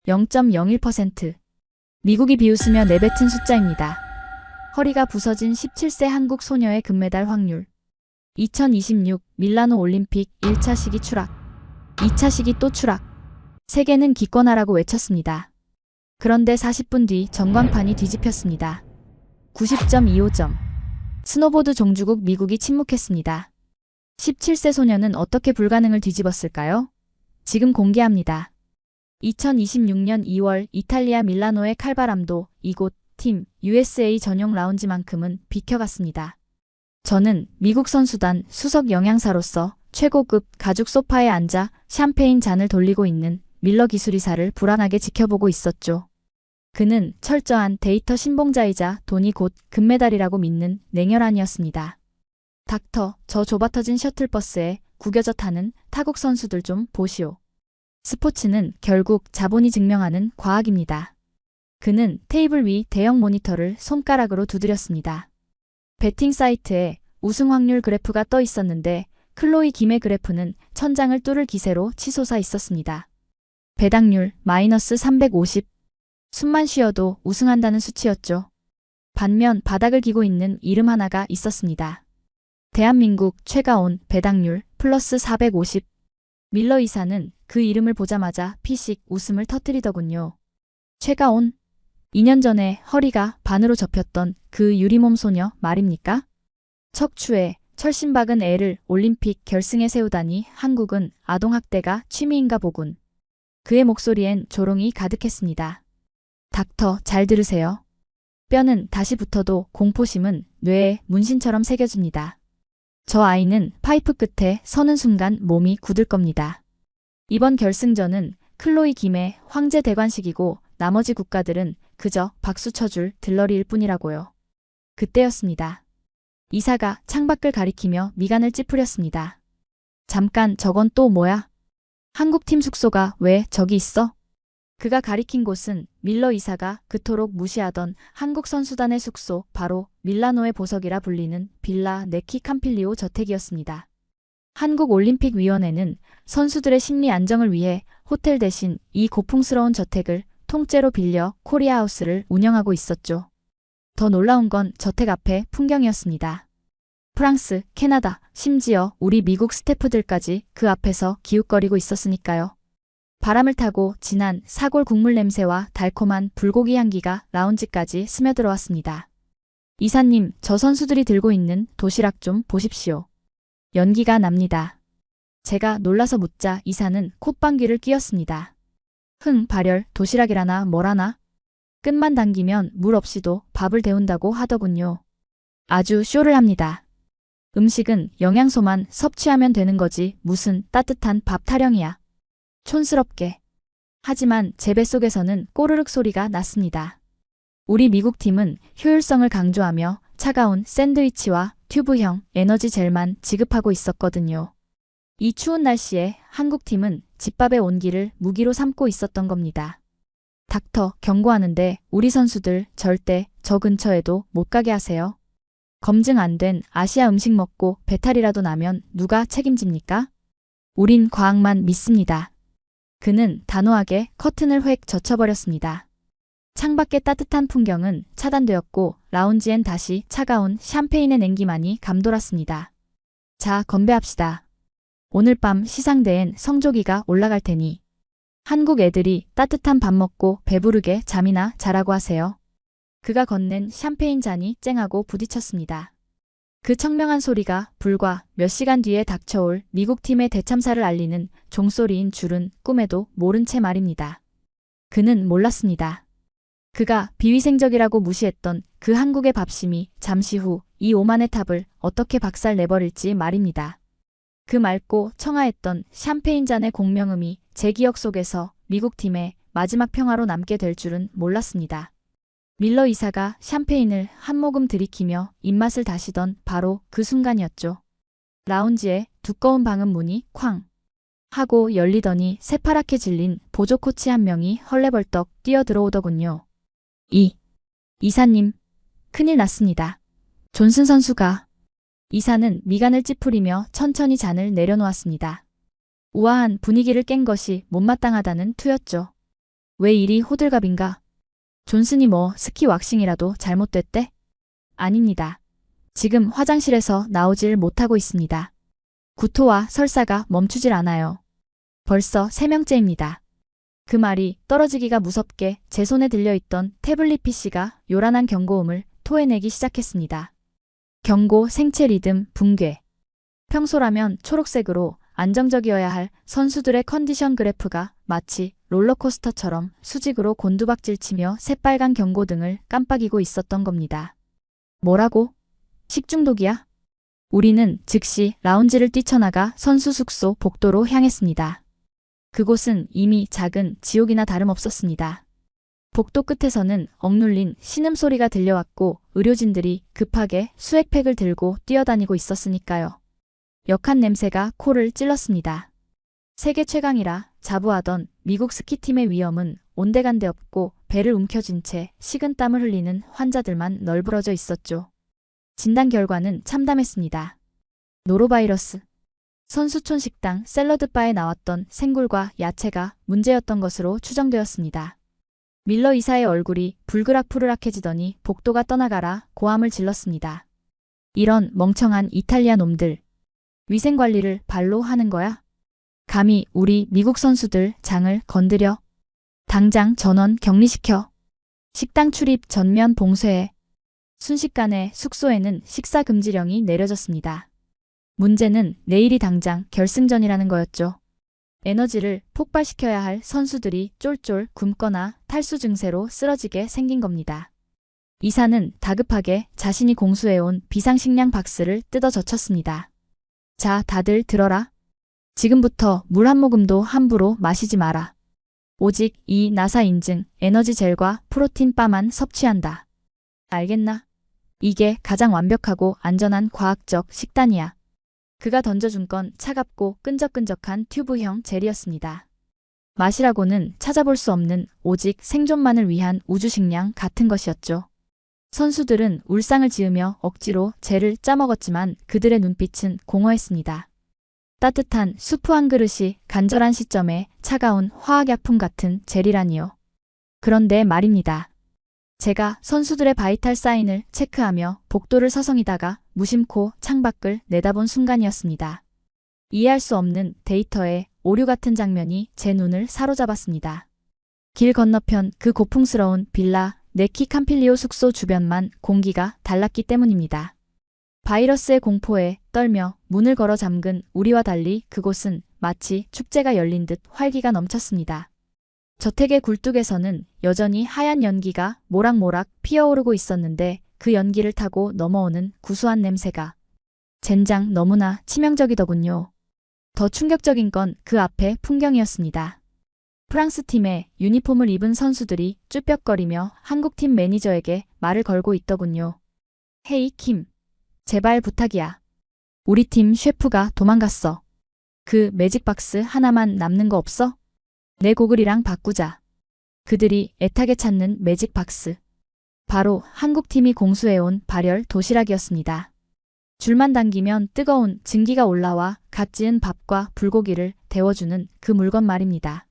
0.01%. 미국이 비웃으며 내뱉은 숫자입니다. 허리가 부서진 17세 한국 소녀의 금메달 확률. 2026 밀라노 올림픽 1차 시기 추락. 2차 시기 또 추락. 세계는 기권하라고 외쳤습니다. 그런데 40분 뒤 전광판이 뒤집혔습니다. 90.25점. 스노보드 종주국 미국이 침묵했습니다. 17세 소녀는 어떻게 불가능을 뒤집었을까요? 지금 공개합니다. 2026년 2월 이탈리아 밀라노의 칼바람도 이곳 팀 USA 전용 라운지만큼은 비켜갔습니다. 저는 미국 선수단 수석 영양사로서 최고급 가죽 소파에 앉아 샴페인 잔을 돌리고 있는 밀러 기술이사를 불안하게 지켜보고 있었죠. 그는 철저한 데이터 신봉자이자 돈이 곧 금메달이라고 믿는 냉혈한이었습니다. 닥터, 저 좁아터진 셔틀버스에 구겨져 타는 타국 선수들 좀 보시오. 스포츠는 결국 자본이 증명하는 과학입니다. 그는 테이블 위 대형 모니터를 손가락으로 두드렸습니다. 베팅 사이트에 우승 확률 그래프가 떠 있었는데 클로이 김의 그래프는 천장을 뚫을 기세로 치솟아 있었습니다. 배당률 마이너스 350. 숨만 쉬어도 우승한다는 수치였죠. 반면 바닥을 기고 있는 이름 하나가 있었습니다. 대한민국 최가온 배당률 플러스 450. 밀러 이사는 그 이름을 보자마자 피식 웃음을 터뜨리더군요. 최가온? 2년 전에 허리가 반으로 접혔던 그 유리몸 소녀 말입니까? 척추에 철심박은 애를 올림픽 결승에 세우다니 한국은 아동학대가 취미인가 보군. 그의 목소리엔 조롱이 가득했습니다. 닥터, 잘 들으세요. 뼈는 다시 붙어도 공포심은 뇌에 문신처럼 새겨집니다. 저 아이는 파이프 끝에 서는 순간 몸이 굳을 겁니다. 이번 결승전은 클로이 김의 황제 대관식이고 나머지 국가들은 그저 박수 쳐줄 들러리일 뿐이라고요. 그때였습니다. 이사가 창밖을 가리키며 미간을 찌푸렸습니다. 잠깐, 저건 또 뭐야? 한국팀 숙소가 왜 저기 있어? 그가 가리킨 곳은 밀러 이사가 그토록 무시하던 한국 선수단의 숙소, 바로 밀라노의 보석이라 불리는 빌라 네키 캄필리오 저택이었습니다. 한국올림픽위원회는 선수들의 심리 안정을 위해 호텔 대신 이 고풍스러운 저택을 통째로 빌려 코리아하우스를 운영하고 있었죠. 더 놀라운 건 저택 앞의 풍경이었습니다. 프랑스, 캐나다, 심지어 우리 미국 스태프들까지 그 앞에서 기웃거리고 있었으니까요. 바람을 타고 진한 사골 국물 냄새와 달콤한 불고기 향기가 라운지까지 스며들어왔습니다. 이사님, 저 선수들이 들고 있는 도시락 좀 보십시오. 연기가 납니다. 제가 놀라서 묻자 이사는 콧방귀를 뀌었습니다. 발열, 도시락이라나 뭐라나? 끝만 당기면 물 없이도 밥을 데운다고 하더군요. 아주 쇼를 합니다. 음식은 영양소만 섭취하면 되는 거지 무슨 따뜻한 밥 타령이야. 촌스럽게. 하지만 제 뱃속에서는 꼬르륵 소리가 났습니다. 우리 미국 팀은 효율성을 강조하며 차가운 샌드위치와 튜브형 에너지 젤만 지급하고 있었거든요. 이 추운 날씨에 한국팀은 집밥의 온기를 무기로 삼고 있었던 겁니다. 닥터, 경고하는데 우리 선수들 절대 저 근처에도 못 가게 하세요. 검증 안 된 아시아 음식 먹고 배탈이라도 나면 누가 책임집니까? 우린 과학만 믿습니다. 그는 단호하게 커튼을 획 젖혀버렸습니다. 창밖의 따뜻한 풍경은 차단되었고 라운지엔 다시 차가운 샴페인의 냉기만이 감돌았습니다. 자, 건배합시다. 오늘 밤 시상대엔 성조기가 올라갈 테니 한국 애들이 따뜻한 밥 먹고 배부르게 잠이나 자라고 하세요. 그가 건넨 샴페인 잔이 쨍하고 부딪혔습니다. 그 청명한 소리가 불과 몇 시간 뒤에 닥쳐올 미국팀의 대참사를 알리는 종소리인 줄은 꿈에도 모른 채 말입니다. 그는 몰랐습니다. 그가 비위생적이라고 무시했던 그 한국의 밥심이 잠시 후 이 오만의 탑을 어떻게 박살 내버릴지 말입니다. 그 맑고 청아했던 샴페인 잔의 공명음이 제 기억 속에서 미국팀의 마지막 평화로 남게 될 줄은 몰랐습니다. 밀러 이사가 샴페인을 한 모금 들이키며 입맛을 다시던 바로 그 순간이었죠. 라운지에 두꺼운 방음 문이 쾅 하고 열리더니 새파랗게 질린 보조 코치 한 명이 헐레벌떡 뛰어들어오더군요. 이사님, 큰일 났습니다. 존슨 선수가. 이사는 미간을 찌푸리며 천천히 잔을 내려놓았습니다. 우아한 분위기를 깬 것이 못마땅하다는 투였죠. 왜 이리 호들갑인가? 존슨이 뭐 스키 왁싱이라도 잘못됐대? 아닙니다. 지금 화장실에서 나오질 못하고 있습니다. 구토와 설사가 멈추질 않아요. 벌써 3명째입니다. 그 말이 떨어지기가 무섭게 제 손에 들려있던 태블릿 PC가 요란한 경고음을 토해내기 시작했습니다. 경고 생체 리듬 붕괴. 평소라면 초록색으로 안정적이어야 할 선수들의 컨디션 그래프가 마치 롤러코스터처럼 수직으로 곤두박질치며 새빨간 경고등을 깜빡이고 있었던 겁니다. 뭐라고? 식중독이야? 우리는 즉시 라운지를 뛰쳐나가 선수 숙소 복도로 향했습니다. 그곳은 이미 작은 지옥이나 다름없었습니다. 복도 끝에서는 억눌린 신음소리가 들려왔고 의료진들이 급하게 수액팩을 들고 뛰어다니고 있었으니까요. 역한 냄새가 코를 찔렀습니다. 세계 최강이라 자부하던 미국 스키팀의 위험은 온데간데 없고 배를 움켜쥔 채 식은땀을 흘리는 환자들만 널브러져 있었죠. 진단 결과는 참담했습니다. 노로바이러스. 선수촌 식당 샐러드바에 나왔던 생굴과 야채가 문제였던 것으로 추정되었습니다. 밀러 이사의 얼굴이 불그락푸르락해지더니 복도가 떠나가라 고함을 질렀습니다. 이런 멍청한 이탈리아 놈들. 위생관리를 발로 하는 거야? 감히 우리 미국 선수들 장을 건드려? 당장 전원 격리시켜. 식당 출입 전면 봉쇄해. 순식간에 숙소에는 식사 금지령이 내려졌습니다. 문제는 내일이 당장 결승전이라는 거였죠. 에너지를 폭발시켜야 할 선수들이 쫄쫄 굶거나 탈수 증세로 쓰러지게 생긴 겁니다. 이사는 다급하게 자신이 공수해온 비상식량 박스를 뜯어 젖혔습니다. 자, 다들 들어라. 지금부터 물 한 모금도 함부로 마시지 마라. 오직 이 나사 인증 에너지 젤과 프로틴 바만 섭취한다. 알겠나? 이게 가장 완벽하고 안전한 과학적 식단이야. 그가 던져준 건 차갑고 끈적끈적한 튜브형 젤이었습니다. 맛이라고는 찾아볼 수 없는 오직 생존만을 위한 우주식량 같은 것이었죠. 선수들은 울상을 지으며 억지로 젤을 짜먹었지만 그들의 눈빛은 공허했습니다. 따뜻한 수프 한 그릇이 간절한 시점에 차가운 화학약품 같은 젤이라니요. 그런데 말입니다. 제가 선수들의 바이탈 사인을 체크하며 복도를 서성이다가 무심코 창밖을 내다본 순간이었습니다. 이해할 수 없는 데이터의 오류 같은 장면이 제 눈을 사로잡았습니다. 길 건너편 그 고풍스러운 빌라 네키 캄필리오 숙소 주변만 공기가 달랐기 때문입니다. 바이러스의 공포에 떨며 문을 걸어 잠근 우리와 달리 그곳은 마치 축제가 열린 듯 활기가 넘쳤습니다. 저택의 굴뚝에서는 여전히 하얀 연기가 모락모락 피어오르고 있었는데 그 연기를 타고 넘어오는 구수한 냄새가 젠장 너무나 치명적이더군요. 더 충격적인 건 그 앞의 풍경이었습니다. 프랑스 팀의 유니폼을 입은 선수들이 쭈뼛거리며 한국팀 매니저에게 말을 걸고 있더군요. 헤이 킴, 제발 부탁이야. 우리 팀 셰프가 도망갔어. 그 매직박스 하나만 남는 거 없어? 내 고글이랑 바꾸자. 그들이 애타게 찾는 매직박스. 바로 한국팀이 공수해온 발열 도시락이었습니다. 줄만 당기면 뜨거운 증기가 올라와 갓 지은 밥과 불고기를 데워주는 그 물건 말입니다.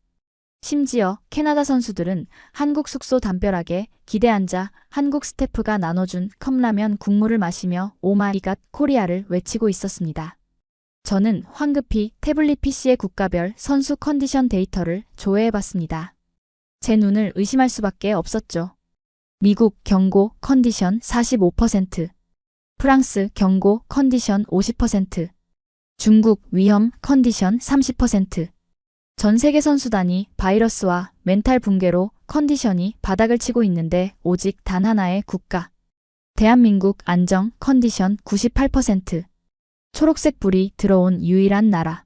심지어 캐나다 선수들은 한국 숙소 담벼락에 기대 앉아 한국 스태프가 나눠준 컵라면 국물을 마시며 오마이갓 코리아를 외치고 있었습니다. 저는 황급히 태블릿 PC의 국가별 선수 컨디션 데이터를 조회해봤습니다. 제 눈을 의심할 수밖에 없었죠. 미국 경고 컨디션 45%, 프랑스 경고 컨디션 50%, 중국 위험 컨디션 30%. 전 세계 선수단이 바이러스와 멘탈 붕괴로 컨디션이 바닥을 치고 있는데 오직 단 하나의 국가. 대한민국 안정 컨디션 98%. 초록색 불이 들어온 유일한 나라.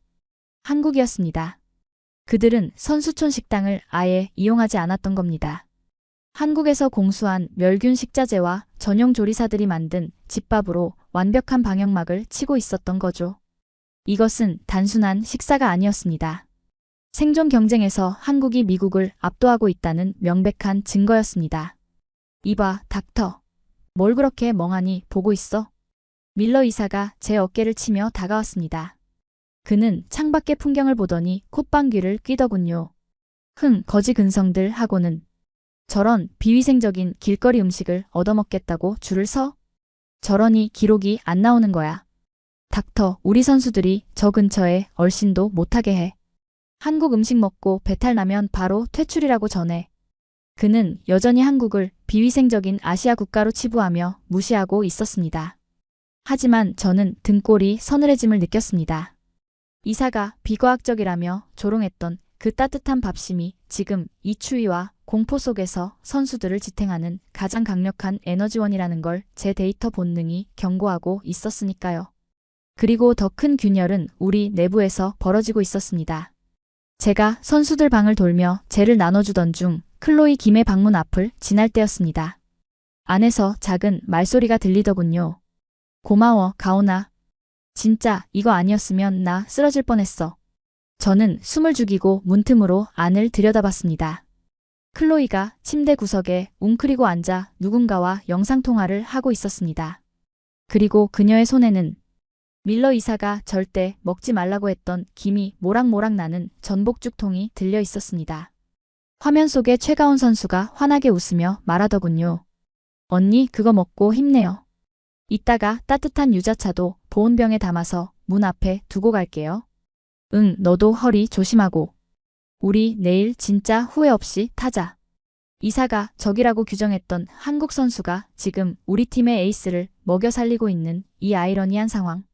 한국이었습니다. 그들은 선수촌 식당을 아예 이용하지 않았던 겁니다. 한국에서 공수한 멸균 식자재와 전용 조리사들이 만든 집밥으로 완벽한 방역막을 치고 있었던 거죠. 이것은 단순한 식사가 아니었습니다. 생존 경쟁에서 한국이 미국을 압도하고 있다는 명백한 증거였습니다. 이봐, 닥터. 뭘 그렇게 멍하니 보고 있어? 밀러 이사가 제 어깨를 치며 다가왔습니다. 그는 창밖의 풍경을 보더니 콧방귀를 뀌더군요. 거지 근성들 하고는 저런 비위생적인 길거리 음식을 얻어먹겠다고 줄을 서? 저러니 기록이 안 나오는 거야. 닥터, 우리 선수들이 저 근처에 얼씬도 못하게 해. 한국 음식 먹고 배탈 나면 바로 퇴출이라고 전해. 그는 여전히 한국을 비위생적인 아시아 국가로 치부하며 무시하고 있었습니다. 하지만 저는 등골이 서늘해짐을 느꼈습니다. 이사가 비과학적이라며 조롱했던 그 따뜻한 밥심이 지금 이 추위와 공포 속에서 선수들을 지탱하는 가장 강력한 에너지원이라는 걸 제 데이터 본능이 경고하고 있었으니까요. 그리고 더 큰 균열은 우리 내부에서 벌어지고 있었습니다. 제가 선수들 방을 돌며 재를 나눠주던 중 클로이 김의 방문 앞을 지날 때였습니다. 안에서 작은 말소리가 들리더군요. 고마워, 가오나. 진짜 이거 아니었으면 나 쓰러질 뻔했어. 저는 숨을 죽이고 문틈으로 안을 들여다봤습니다. 클로이가 침대 구석에 웅크리고 앉아 누군가와 영상통화를 하고 있었습니다. 그리고 그녀의 손에는 밀러 이사가 절대 먹지 말라고 했던 김이 모락모락 나는 전복죽통이 들려 있었습니다. 화면 속에 최가온 선수가 환하게 웃으며 말하더군요. 언니 그거 먹고 힘내요. 이따가 따뜻한 유자차도 보온병에 담아서 문 앞에 두고 갈게요. 응, 너도 허리 조심하고. 우리 내일 진짜 후회 없이 타자. 이사가 적이라고 규정했던 한국 선수가 지금 우리 팀의 에이스를 먹여 살리고 있는 이 아이러니한 상황.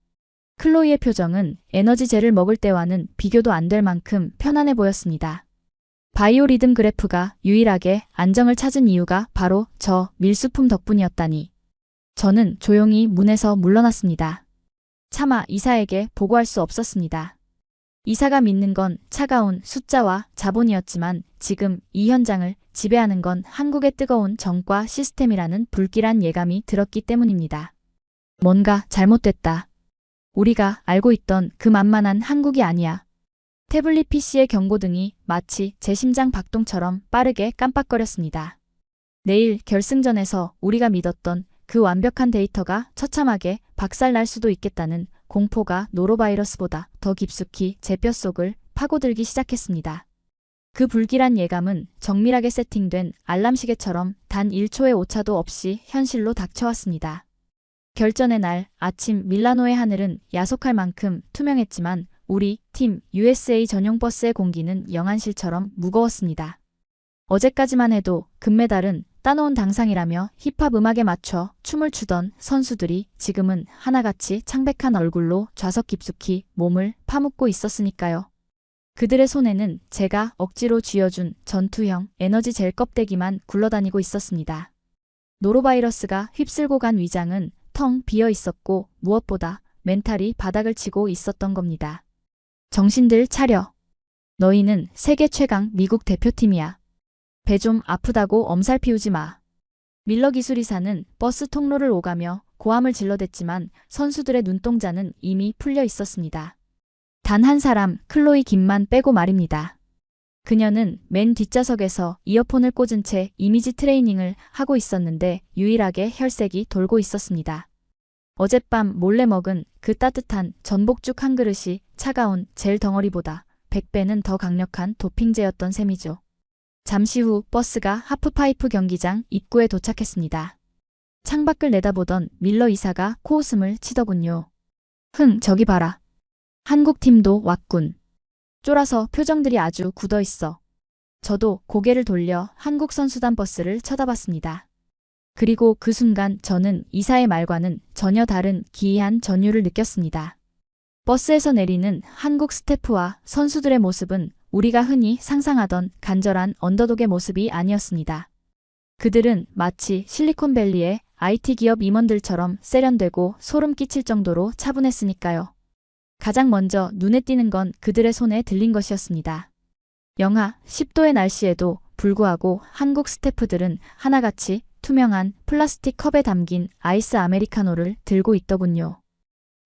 클로이의 표정은 에너지젤을 먹을 때와는 비교도 안 될 만큼 편안해 보였습니다. 바이오리듬 그래프가 유일하게 안정을 찾은 이유가 바로 저 밀수품 덕분이었다니. 저는 조용히 문에서 물러났습니다. 차마 이사에게 보고할 수 없었습니다. 이사가 믿는 건 차가운 숫자와 자본이었지만 지금 이 현장을 지배하는 건 한국의 뜨거운 정과 시스템이라는 불길한 예감이 들었기 때문입니다. 뭔가 잘못됐다. 우리가 알고 있던 그 만만한 한국이 아니야. 태블릿 PC의 경고등이 마치 제 심장 박동처럼 빠르게 깜빡거렸습니다. 내일 결승전에서 우리가 믿었던 그 완벽한 데이터가 처참하게 박살날 수도 있겠다는 공포가 노로바이러스보다 더 깊숙이 제 뼛속을 파고들기 시작했습니다. 그 불길한 예감은 정밀하게 세팅된 알람시계처럼 단 1초의 오차도 없이 현실로 닥쳐왔습니다. 결전의 날 아침 밀라노의 하늘은 야속할 만큼 투명했지만 우리 팀 USA 전용 버스의 공기는 영안실처럼 무거웠습니다. 어제까지만 해도 금메달은 따놓은 당상이라며 힙합 음악에 맞춰 춤을 추던 선수들이 지금은 하나같이 창백한 얼굴로 좌석 깊숙이 몸을 파묻고 있었으니까요. 그들의 손에는 제가 억지로 쥐어준 전투형 에너지 젤 껍데기만 굴러다니고 있었습니다. 노로바이러스가 휩쓸고 간 위장은 텅 비어 있었고 무엇보다 멘탈이 바닥을 치고 있었던 겁니다. 정신들 차려. 너희는 세계 최강 미국 대표팀이야. 배 좀 아프다고 엄살 피우지 마. 밀러 기술이사는 버스 통로를 오가며 고함을 질러댔지만 선수들의 눈동자는 이미 풀려 있었습니다. 단 한 사람 클로이 김만 빼고 말입니다. 그녀는 맨 뒷좌석에서 이어폰을 꽂은 채 이미지 트레이닝을 하고 있었는데 유일하게 혈색이 돌고 있었습니다. 어젯밤 몰래 먹은 그 따뜻한 전복죽 한 그릇이 차가운 젤 덩어리보다 100배는 더 강력한 도핑제였던 셈이죠. 잠시 후 버스가 하프파이프 경기장 입구에 도착했습니다. 창밖을 내다보던 밀러 이사가 코웃음을 치더군요. 저기 봐라. 한국팀도 왔군. 쫄아서 표정들이 아주 굳어있어. 저도 고개를 돌려 한국 선수단 버스를 쳐다봤습니다. 그리고 그 순간 저는 이사의 말과는 전혀 다른 기이한 전율을 느꼈습니다. 버스에서 내리는 한국 스태프와 선수들의 모습은 우리가 흔히 상상하던 간절한 언더독의 모습이 아니었습니다. 그들은 마치 실리콘밸리의 IT 기업 임원들처럼 세련되고 소름 끼칠 정도로 차분했으니까요. 가장 먼저 눈에 띄는 건 그들의 손에 들린 것이었습니다. 영하 10도의 날씨에도 불구하고 한국 스태프들은 하나같이 투명한 플라스틱 컵에 담긴 아이스 아메리카노를 들고 있더군요.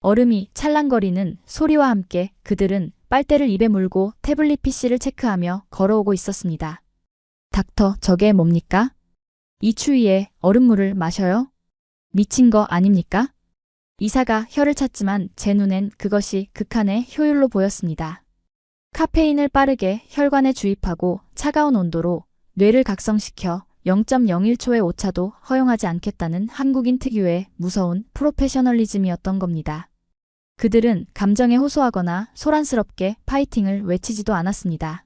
얼음이 찰랑거리는 소리와 함께 그들은 빨대를 입에 물고 태블릿 PC를 체크하며 걸어오고 있었습니다. 닥터, 저게 뭡니까? 이 추위에 얼음물을 마셔요? 미친 거 아닙니까? 이사가 혀를 찼지만 제 눈엔 그것이 극한의 효율로 보였습니다. 카페인을 빠르게 혈관에 주입하고 차가운 온도로 뇌를 각성시켜 0.01초의 오차도 허용하지 않겠다는 한국인 특유의 무서운 프로페셔널리즘이었던 겁니다. 그들은 감정에 호소하거나 소란스럽게 파이팅을 외치지도 않았습니다.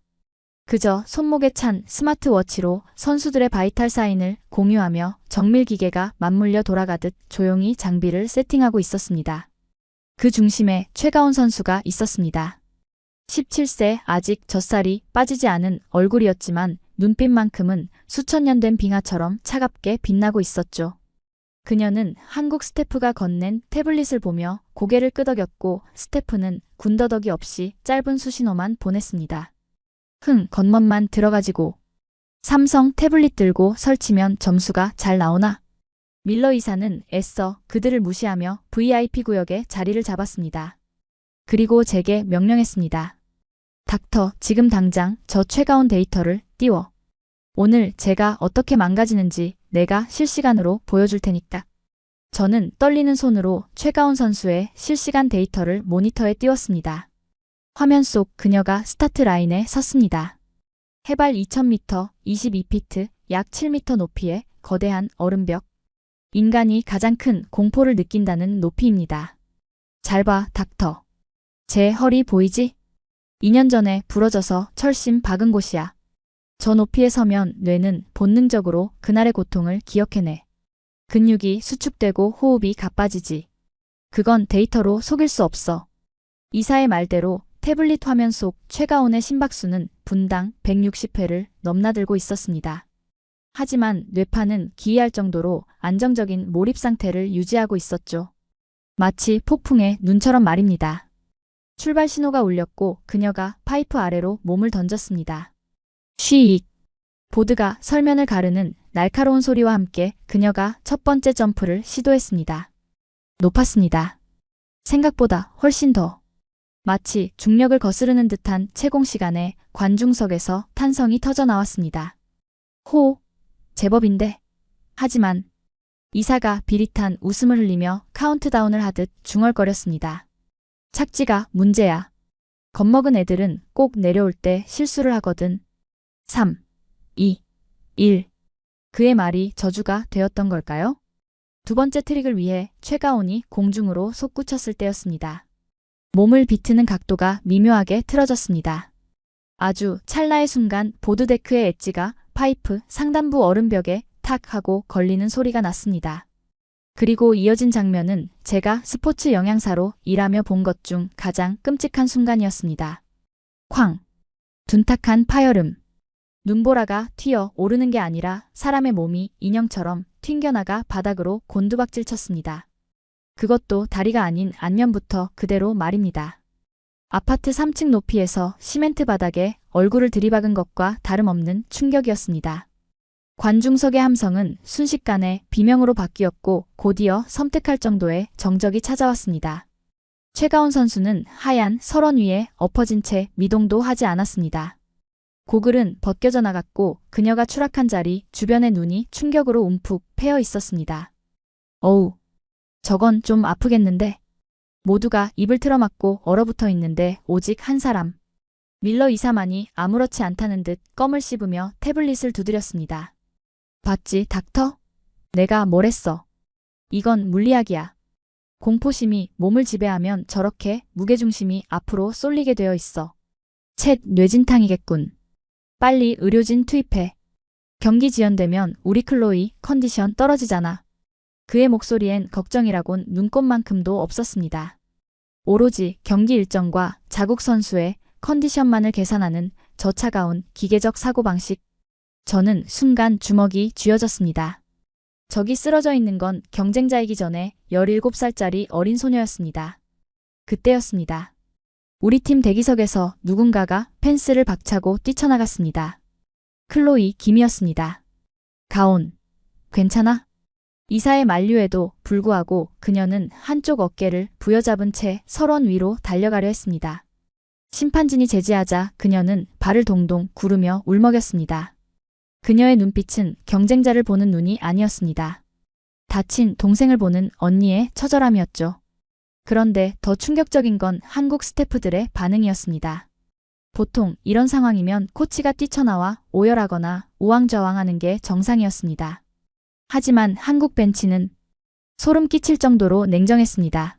그저 손목에 찬 스마트워치로 선수들의 바이탈 사인을 공유하며 정밀 기계가 맞물려 돌아가듯 조용히 장비를 세팅하고 있었습니다. 그 중심에 최가온 선수가 있었습니다. 17세 아직 젖살이 빠지지 않은 얼굴이었지만 눈빛만큼은 수천 년 된 빙하처럼 차갑게 빛나고 있었죠. 그녀는 한국 스태프가 건넨 태블릿을 보며 고개를 끄덕였고 스태프는 군더더기 없이 짧은 수신호만 보냈습니다. 겉멋만 들어가지고 삼성 태블릿 들고 설치면 점수가 잘 나오나? 밀러 이사는 애써 그들을 무시하며 VIP 구역에 자리를 잡았습니다. 그리고 제게 명령했습니다. 닥터, 지금 당장 저 최가온 데이터를 띄워. 오늘 제가 어떻게 망가지는지 내가 실시간으로 보여줄 테니까. 저는 떨리는 손으로 최가온 선수의 실시간 데이터를 모니터에 띄웠습니다. 화면 속 그녀가 스타트 라인에 섰습니다. 해발 2000m, 22피트, 약 7m 높이의 거대한 얼음벽. 인간이 가장 큰 공포를 느낀다는 높이입니다. 잘 봐, 닥터. 제 허리 보이지? 2년 전에 부러져서 철심 박은 곳이야. 저 높이에 서면 뇌는 본능적으로 그날의 고통을 기억해내. 근육이 수축되고 호흡이 가빠지지. 그건 데이터로 속일 수 없어. 이사의 말대로 태블릿 화면 속 최가온의 심박수는 분당 160회를 넘나들고 있었습니다. 하지만 뇌파는 기이할 정도로 안정적인 몰입 상태를 유지하고 있었죠. 마치 폭풍의 눈처럼 말입니다. 출발 신호가 울렸고 그녀가 파이프 아래로 몸을 던졌습니다. 쉬익. 보드가 설면을 가르는 날카로운 소리와 함께 그녀가 첫 번째 점프를 시도했습니다. 높았습니다. 생각보다 훨씬 더. 마치 중력을 거스르는 듯한 채공 시간에 관중석에서 탄성이 터져 나왔습니다. 호, 제법인데. 하지만 이사가 비릿한 웃음을 흘리며 카운트다운을 하듯 중얼거렸습니다. 착지가 문제야. 겁먹은 애들은 꼭 내려올 때 실수를 하거든. 3, 2, 1. 그의 말이 저주가 되었던 걸까요? 두 번째 트릭을 위해 최가온이 공중으로 솟구쳤을 때였습니다. 몸을 비트는 각도가 미묘하게 틀어졌습니다. 아주 찰나의 순간 보드데크의 엣지가 파이프 상단부 얼음벽에 탁 하고 걸리는 소리가 났습니다. 그리고 이어진 장면은 제가 스포츠 영양사로 일하며 본 것 중 가장 끔찍한 순간이었습니다. 쾅! 둔탁한 파열음. 눈보라가 튀어 오르는 게 아니라 사람의 몸이 인형처럼 튕겨나가 바닥으로 곤두박질 쳤습니다. 그것도 다리가 아닌 안면부터 그대로 말입니다. 아파트 3층 높이에서 시멘트 바닥에 얼굴을 들이박은 것과 다름없는 충격이었습니다. 관중석의 함성은 순식간에 비명으로 바뀌었고 곧이어 섬뜩할 정도의 정적이 찾아왔습니다. 최가온 선수는 하얀 설원 위에 엎어진 채 미동도 하지 않았습니다. 고글은 벗겨져 나갔고 그녀가 추락한 자리 주변의 눈이 충격으로 움푹 패여 있었습니다. 어우, 저건 좀 아프겠는데. 모두가 입을 틀어막고 얼어붙어 있는데 오직 한 사람. 밀러 이사만이 아무렇지 않다는 듯 껌을 씹으며 태블릿을 두드렸습니다. 봤지, 닥터? 내가 뭘 했어. 이건 물리학이야. 공포심이 몸을 지배하면 저렇게 무게중심이 앞으로 쏠리게 되어 있어. 챗 뇌진탕이겠군. 빨리 의료진 투입해. 경기 지연되면 우리 클로이 컨디션 떨어지잖아. 그의 목소리엔 걱정이라곤 눈꼽만큼도 없었습니다. 오로지 경기 일정과 자국 선수의 컨디션만을 계산하는 저 차가운 기계적 사고방식. 저는 순간 주먹이 쥐어졌습니다. 저기 쓰러져 있는 건 경쟁자이기 전에 17살짜리 어린 소녀였습니다. 그때였습니다. 우리 팀 대기석에서 누군가가 펜스를 박차고 뛰쳐나갔습니다. 클로이 김이었습니다. 가온, 괜찮아? 이사의 만류에도 불구하고 그녀는 한쪽 어깨를 부여잡은 채 설원 위로 달려가려 했습니다. 심판진이 제지하자 그녀는 발을 동동 구르며 울먹였습니다. 그녀의 눈빛은 경쟁자를 보는 눈이 아니었습니다. 다친 동생을 보는 언니의 처절함이었죠. 그런데 더 충격적인 건 한국 스태프들의 반응이었습니다. 보통 이런 상황이면 코치가 뛰쳐나와 오열하거나 우왕좌왕하는 게 정상이었습니다. 하지만 한국 벤치는 소름 끼칠 정도로 냉정했습니다.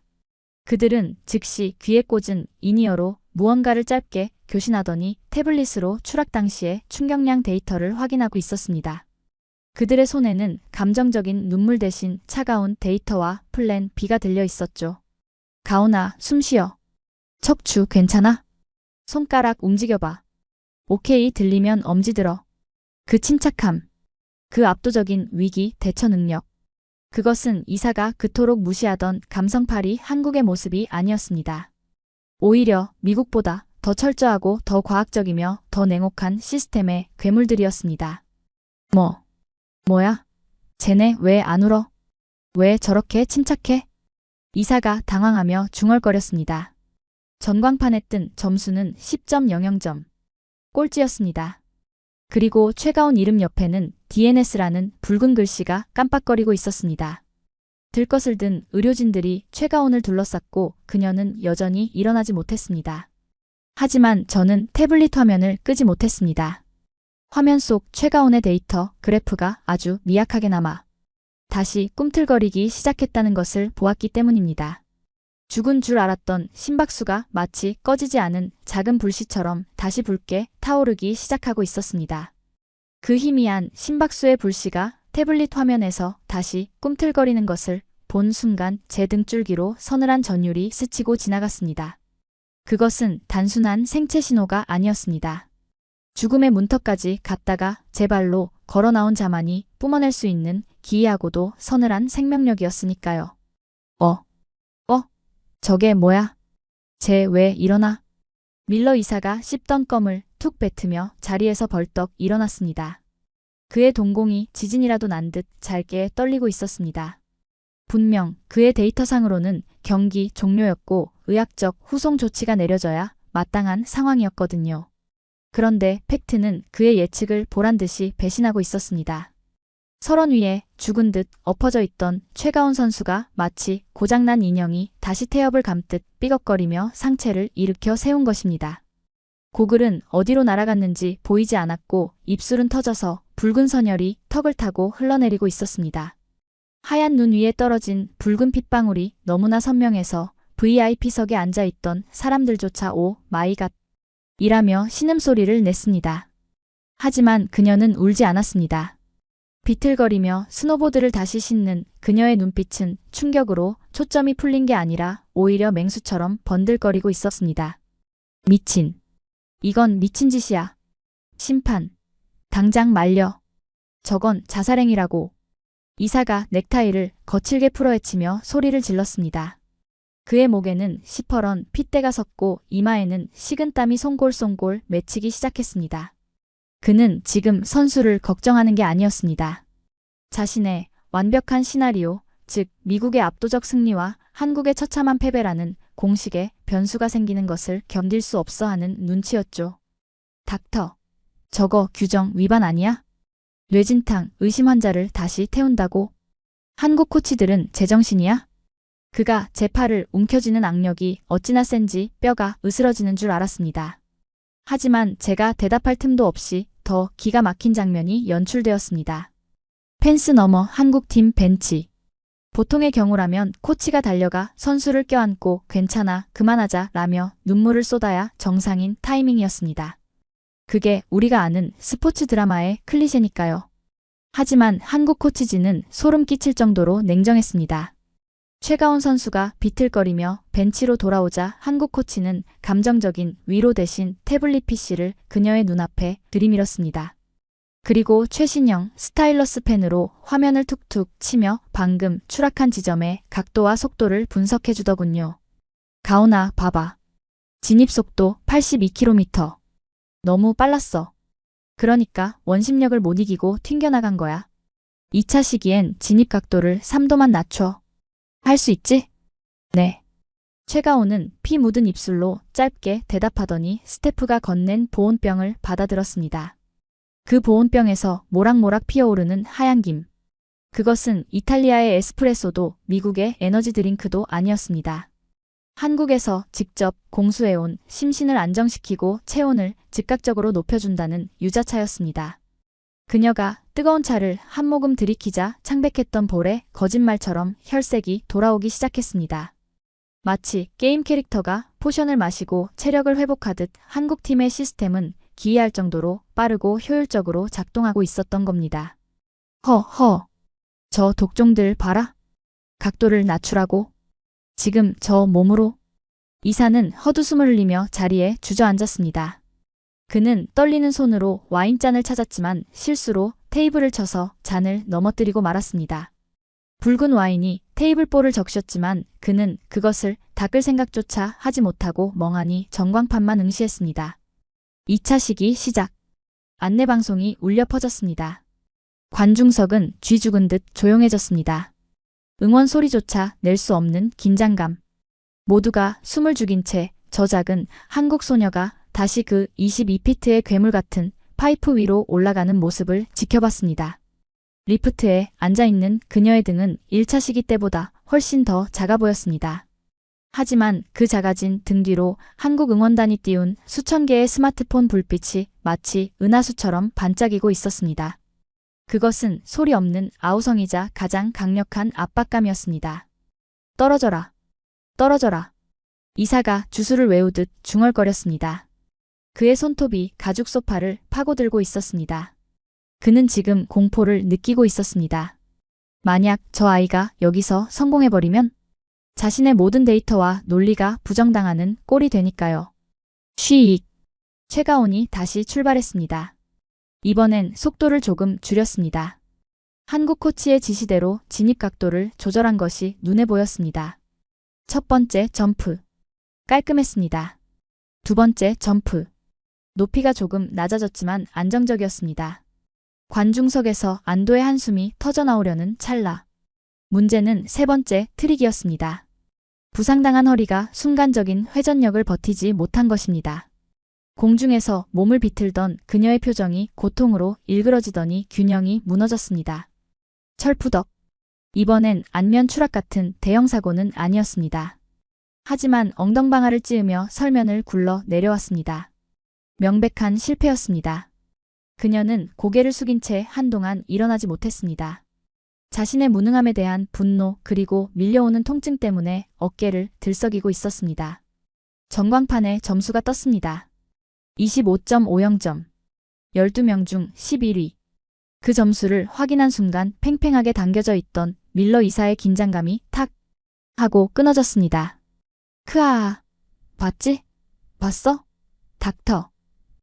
그들은 즉시 귀에 꽂은 인이어로 무언가를 짧게 교신하더니 태블릿으로 추락 당시의 충격량 데이터를 확인하고 있었습니다. 그들의 손에는 감정적인 눈물 대신 차가운 데이터와 플랜 B가 들려 있었죠. 가온아, 숨 쉬어. 척추 괜찮아? 손가락 움직여봐. 오케이 들리면 엄지 들어. 그 침착함. 그 압도적인 위기 대처 능력. 그것은 이사가 그토록 무시하던 감성팔이 한국의 모습이 아니었습니다. 오히려 미국보다 더 철저하고 더 과학적이며 더 냉혹한 시스템의 괴물들이었습니다. 뭐야? 쟤네 왜 안 울어? 왜 저렇게 침착해? 이사가 당황하며 중얼거렸습니다. 전광판에 뜬 점수는 10.00점. 꼴찌였습니다. 그리고 최가온 이름 옆에는 DNS라는 붉은 글씨가 깜빡거리고 있었습니다. 들것을 든 의료진들이 최가온을 둘러쌌고 그녀는 여전히 일어나지 못했습니다. 하지만 저는 태블릿 화면을 끄지 못했습니다. 화면 속 최가온의 데이터 그래프가 아주 미약하게 남아 다시 꿈틀거리기 시작했다는 것을 보았기 때문입니다. 죽은 줄 알았던 심박수가 마치 꺼지지 않은 작은 불씨처럼 다시 붉게 타오르기 시작하고 있었습니다. 그 희미한 심박수의 불씨가 태블릿 화면에서 다시 꿈틀거리는 것을 본 순간 제 등줄기로 서늘한 전율이 스치고 지나갔습니다. 그것은 단순한 생체 신호가 아니었습니다. 죽음의 문턱까지 갔다가 제 발로 걸어 나온 자만이 뿜어낼 수 있는 기이하고도 서늘한 생명력이었으니까요. 저게 뭐야? 쟤 왜 일어나? 밀러 이사가 씹던 껌을 툭 뱉으며 자리에서 벌떡 일어났습니다. 그의 동공이 지진이라도 난 듯 잘게 떨리고 있었습니다. 분명 그의 데이터상으로는 경기 종료였고 의학적 후송 조치가 내려져야 마땅한 상황이었거든요. 그런데 팩트는 그의 예측을 보란듯이 배신하고 있었습니다. 설원 위에 죽은 듯 엎어져 있던 최가온 선수가 마치 고장난 인형이 다시 태엽을 감듯 삐걱거리며 상체를 일으켜 세운 것입니다. 고글은 어디로 날아갔는지 보이지 않았고 입술은 터져서 붉은 선혈이 턱을 타고 흘러내리고 있었습니다. 하얀 눈 위에 떨어진 붉은 핏방울이 너무나 선명해서 VIP석에 앉아있던 사람들조차 오 마이 갓 이라며 신음소리를 냈습니다. 하지만 그녀는 울지 않았습니다. 비틀거리며 스노보드를 다시 싣는 그녀의 눈빛은 충격으로 초점이 풀린 게 아니라 오히려 맹수처럼 번들거리고 있었습니다. 미친. 이건 미친 짓이야. 심판. 당장 말려. 저건 자살행위라고. 이사가 넥타이를 거칠게 풀어헤치며 소리를 질렀습니다. 그의 목에는 시퍼런 핏대가 섰고 이마에는 식은땀이 송골송골 맺히기 시작했습니다. 그는 지금 선수를 걱정하는 게 아니었습니다. 자신의 완벽한 시나리오, 즉 미국의 압도적 승리와 한국의 처참한 패배라는 공식에 변수가 생기는 것을 견딜 수 없어 하는 눈치였죠. 닥터, 저거 규정 위반 아니야? 뇌진탕 의심 환자를 다시 태운다고? 한국 코치들은 제정신이야? 그가 제 팔을 움켜쥐는 악력이 어찌나 센지 뼈가 으스러지는 줄 알았습니다. 하지만 제가 대답할 틈도 없이 더 기가 막힌 장면이 연출되었습니다. 펜스 너머 한국팀 벤치. 보통의 경우라면 코치가 달려가 선수를 껴안고 괜찮아 그만하자 라며 눈물을 쏟아야 정상인 타이밍이었습니다. 그게 우리가 아는 스포츠 드라마의 클리셰니까요. 하지만 한국 코치진은 소름 끼칠 정도로 냉정했습니다. 최가온 선수가 비틀거리며 벤치로 돌아오자 한국 코치는 감정적인 위로 대신 태블릿 PC를 그녀의 눈앞에 들이밀었습니다. 그리고 최신형 스타일러스 펜으로 화면을 툭툭 치며 방금 추락한 지점의 각도와 속도를 분석해주더군요. 가온아, 봐봐. 진입속도 82km. 너무 빨랐어. 그러니까 원심력을 못 이기고 튕겨나간 거야. 2차 시기엔 진입 각도를 3도만 낮춰. 할 수 있지? 네. 최가온은 피 묻은 입술로 짧게 대답하더니 스태프가 건넨 보온병을 받아들었습니다. 그 보온병에서 모락모락 피어오르는 하얀 김. 그것은 이탈리아의 에스프레소도 미국의 에너지 드링크도 아니었습니다. 한국에서 직접 공수해온 심신을 안정시키고 체온을 즉각적으로 높여준다는 유자차였습니다. 그녀가 뜨거운 차를 한 모금 들이키자 창백했던 볼에 거짓말처럼 혈색이 돌아오기 시작했습니다. 마치 게임 캐릭터가 포션을 마시고 체력을 회복하듯 한국팀의 시스템은 기이할 정도로 빠르고 효율적으로 작동하고 있었던 겁니다. 허허. 저 독종들 봐라. 각도를 낮추라고. 지금 저 몸으로. 이사는 헛웃음을 흘리며 자리에 주저앉았습니다. 그는 떨리는 손으로 와인잔을 찾았지만 실수로 테이블을 쳐서 잔을 넘어뜨리고 말았습니다. 붉은 와인이 테이블볼을 적셨지만 그는 그것을 닦을 생각조차 하지 못하고 멍하니 전광판만 응시했습니다. 2차 시기 시작. 안내방송이 울려 퍼졌습니다. 관중석은 쥐 죽은 듯 조용해졌습니다. 응원 소리조차 낼 수 없는 긴장감. 모두가 숨을 죽인 채 저 작은 한국 소녀가 다시 그 22피트의 괴물 같은 파이프 위로 올라가는 모습을 지켜봤습니다. 리프트에 앉아있는 그녀의 등은 1차 시기 때보다 훨씬 더 작아 보였습니다. 하지만 그 작아진 등 뒤로 한국 응원단이 띄운 수천 개의 스마트폰 불빛이 마치 은하수처럼 반짝이고 있었습니다. 그것은 소리 없는 아우성이자 가장 강력한 압박감이었습니다. 떨어져라. 떨어져라. 이사가 주술을 외우듯 중얼거렸습니다. 그의 손톱이 가죽 소파를 파고들고 있었습니다. 그는 지금 공포를 느끼고 있었습니다. 만약 저 아이가 여기서 성공해버리면 자신의 모든 데이터와 논리가 부정당하는 꼴이 되니까요. 쉬익. 최가온이 다시 출발했습니다. 이번엔 속도를 조금 줄였습니다. 한국 코치의 지시대로 진입 각도를 조절한 것이 눈에 보였습니다. 첫 번째 점프. 깔끔했습니다. 두 번째 점프. 높이가 조금 낮아졌지만 안정적이었습니다. 관중석에서 안도의 한숨이 터져나오려는 찰나. 문제는 세 번째 트릭이었습니다. 부상당한 허리가 순간적인 회전력을 버티지 못한 것입니다. 공중에서 몸을 비틀던 그녀의 표정이 고통으로 일그러지더니 균형이 무너졌습니다. 철푸덕. 이번엔 안면 추락 같은 대형 사고는 아니었습니다. 하지만 엉덩방아를 찌으며 설면을 굴러 내려왔습니다. 명백한 실패였습니다. 그녀는 고개를 숙인 채 한동안 일어나지 못했습니다. 자신의 무능함에 대한 분노 그리고 밀려오는 통증 때문에 어깨를 들썩이고 있었습니다. 전광판에 점수가 떴습니다. 25.50점. 12명 중 11위. 그 점수를 확인한 순간 팽팽하게 당겨져 있던 밀러 이사의 긴장감이 탁 하고 끊어졌습니다. 크아아. 봤지? 봤어? 닥터.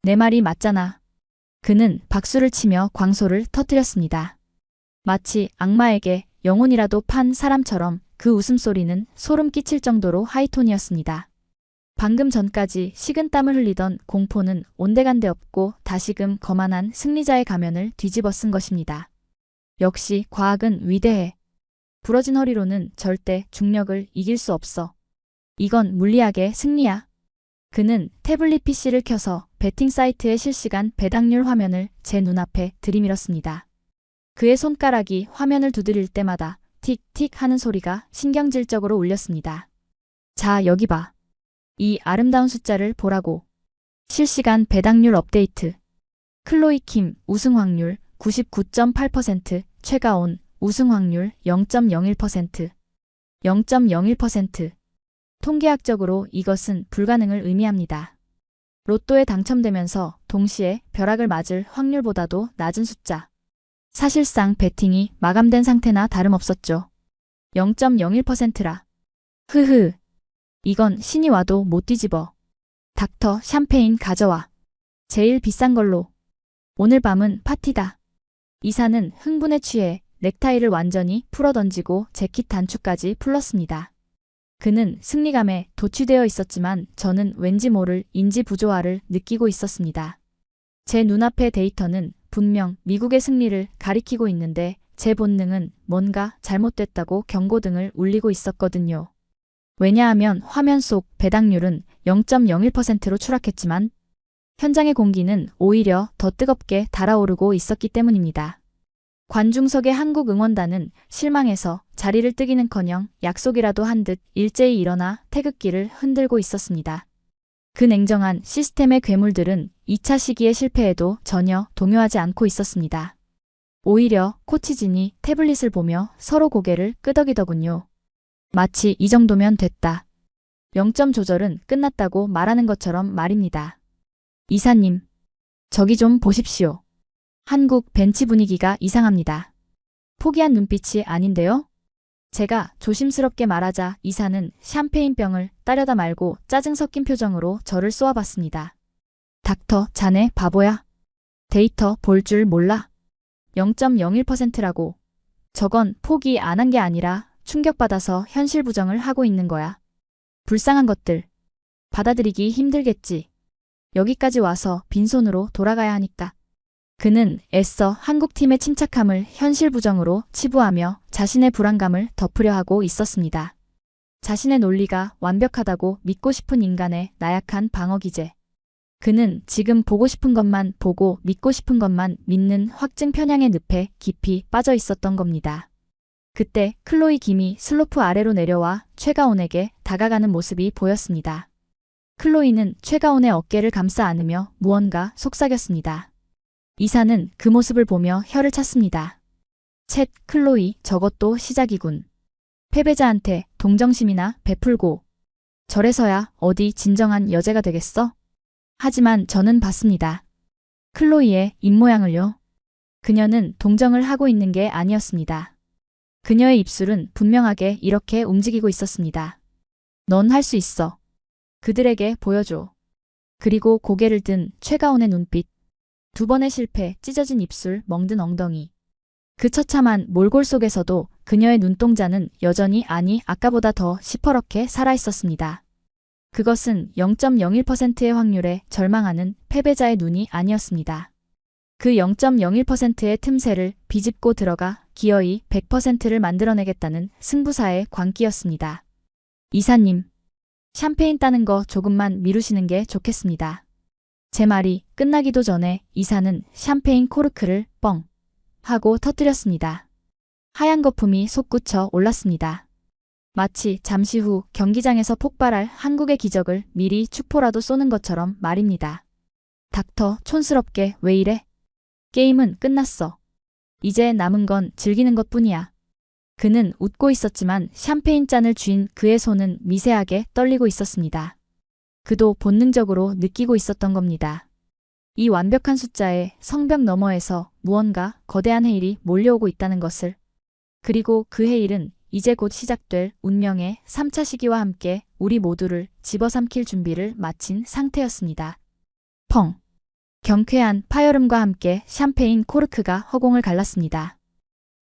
내 말이 맞잖아. 그는 박수를 치며 광소를 터뜨렸습니다. 마치 악마에게 영혼이라도 판 사람처럼 그 웃음소리는 소름 끼칠 정도로 하이톤이었습니다. 방금 전까지 식은땀을 흘리던 공포는 온데간데 없고 다시금 거만한 승리자의 가면을 뒤집어 쓴 것입니다. 역시 과학은 위대해. 부러진 허리로는 절대 중력을 이길 수 없어. 이건 물리학의 승리야. 그는 태블릿 PC를 켜서 베팅 사이트의 실시간 배당률 화면을 제 눈앞에 들이밀었습니다. 그의 손가락이 화면을 두드릴 때마다 틱틱 하는 소리가 신경질적으로 울렸습니다. 자, 여기 봐. 이 아름다운 숫자를 보라고. 실시간 배당률 업데이트. 클로이 킴 우승 확률 99.8%, 최가온 우승 확률 0.01%. 0.01%. 통계학적으로 이것은 불가능을 의미합니다. 로또에 당첨되면서 동시에 벼락을 맞을 확률보다도 낮은 숫자. 사실상 배팅이 마감된 상태나 다름없었죠. 0.01%라. 흐흐. 이건 신이 와도 못 뒤집어. 닥터 샴페인 가져와. 제일 비싼 걸로. 오늘 밤은 파티다. 이사는 흥분에 취해 넥타이를 완전히 풀어던지고 재킷 단추까지 풀렀습니다. 그는 승리감에 도취되어 있었지만 저는 왠지 모를 인지 부조화를 느끼고 있었습니다. 제 눈앞의 데이터는 분명 미국의 승리를 가리키고 있는데 제 본능은 뭔가 잘못됐다고 경고등을 울리고 있었거든요. 왜냐하면 화면 속 배당률은 0.01%로 추락했지만 현장의 공기는 오히려 더 뜨겁게 달아오르고 있었기 때문입니다. 관중석의 한국 응원단은 실망해서 자리를 뜨기는커녕 약속이라도 한 듯 일제히 일어나 태극기를 흔들고 있었습니다. 그 냉정한 시스템의 괴물들은 2차 시기의 실패에도 전혀 동요하지 않고 있었습니다. 오히려 코치진이 태블릿을 보며 서로 고개를 끄덕이더군요. 마치 이 정도면 됐다. 0점 조절은 끝났다고 말하는 것처럼 말입니다. 이사님, 저기 좀 보십시오. 한국 벤치 분위기가 이상합니다. 포기한 눈빛이 아닌데요? 제가 조심스럽게 말하자 이사는 샴페인병을 따려다 말고 짜증 섞인 표정으로 저를 쏘아봤습니다. 닥터, 자네 바보야? 데이터 볼 줄 몰라? 0.01%라고. 저건 포기 안 한 게 아니라 충격받아서 현실 부정을 하고 있는 거야. 불쌍한 것들. 받아들이기 힘들겠지. 여기까지 와서 빈손으로 돌아가야 하니까. 그는 애써 한국팀의 침착함을 현실 부정으로 치부하며 자신의 불안감을 덮으려 하고 있었습니다. 자신의 논리가 완벽하다고 믿고 싶은 인간의 나약한 방어 기제. 그는 지금 보고 싶은 것만 보고 믿고 싶은 것만 믿는 확증 편향의 늪에 깊이 빠져 있었던 겁니다. 그때 클로이 김이 슬로프 아래로 내려와 최가온에게 다가가는 모습이 보였습니다. 클로이는 최가온의 어깨를 감싸 안으며 무언가 속삭였습니다. 이사는 그 모습을 보며 혀를 찼습니다. 챗, 클로이, 저것도 시작이군. 패배자한테 동정심이나 베풀고. 저래서야 어디 진정한 여제가 되겠어? 하지만 저는 봤습니다. 클로이의 입모양을요. 그녀는 동정을 하고 있는 게 아니었습니다. 그녀의 입술은 분명하게 이렇게 움직이고 있었습니다. 넌 할 수 있어. 그들에게 보여줘. 그리고 고개를 든 최가온의 눈빛. 2번의 실패, 찢어진 입술, 멍든 엉덩이. 그 처참한 몰골 속에서도 그녀의 눈동자는 여전히 아까보다 더 시퍼렇게 살아있었습니다. 그것은 0.01%의 확률에 절망하는 패배자의 눈이 아니었습니다. 그 0.01%의 틈새를 비집고 들어가 기어이 100%를 만들어내겠다는 승부사의 광기였습니다. 이사님, 샴페인 따는 거 조금만 미루시는 게 좋겠습니다. 제 말이 끝나기도 전에 이사는 샴페인 코르크를 뻥 하고 터뜨렸습니다. 하얀 거품이 솟구쳐 올랐습니다. 마치 잠시 후 경기장에서 폭발할 한국의 기적을 미리 축포라도 쏘는 것처럼 말입니다. 닥터, 촌스럽게 왜 이래? 게임은 끝났어. 이제 남은 건 즐기는 것뿐이야. 그는 웃고 있었지만 샴페인 잔을 쥔 그의 손은 미세하게 떨리고 있었습니다. 그도 본능적으로 느끼고 있었던 겁니다. 이 완벽한 숫자의 성벽 너머에서 무언가 거대한 해일이 몰려오고 있다는 것을. 그리고 그 해일은 이제 곧 시작될 운명의 3차 시기와 함께 우리 모두를 집어삼킬 준비를 마친 상태였습니다. 펑! 경쾌한 파열음과 함께 샴페인 코르크가 허공을 갈랐습니다.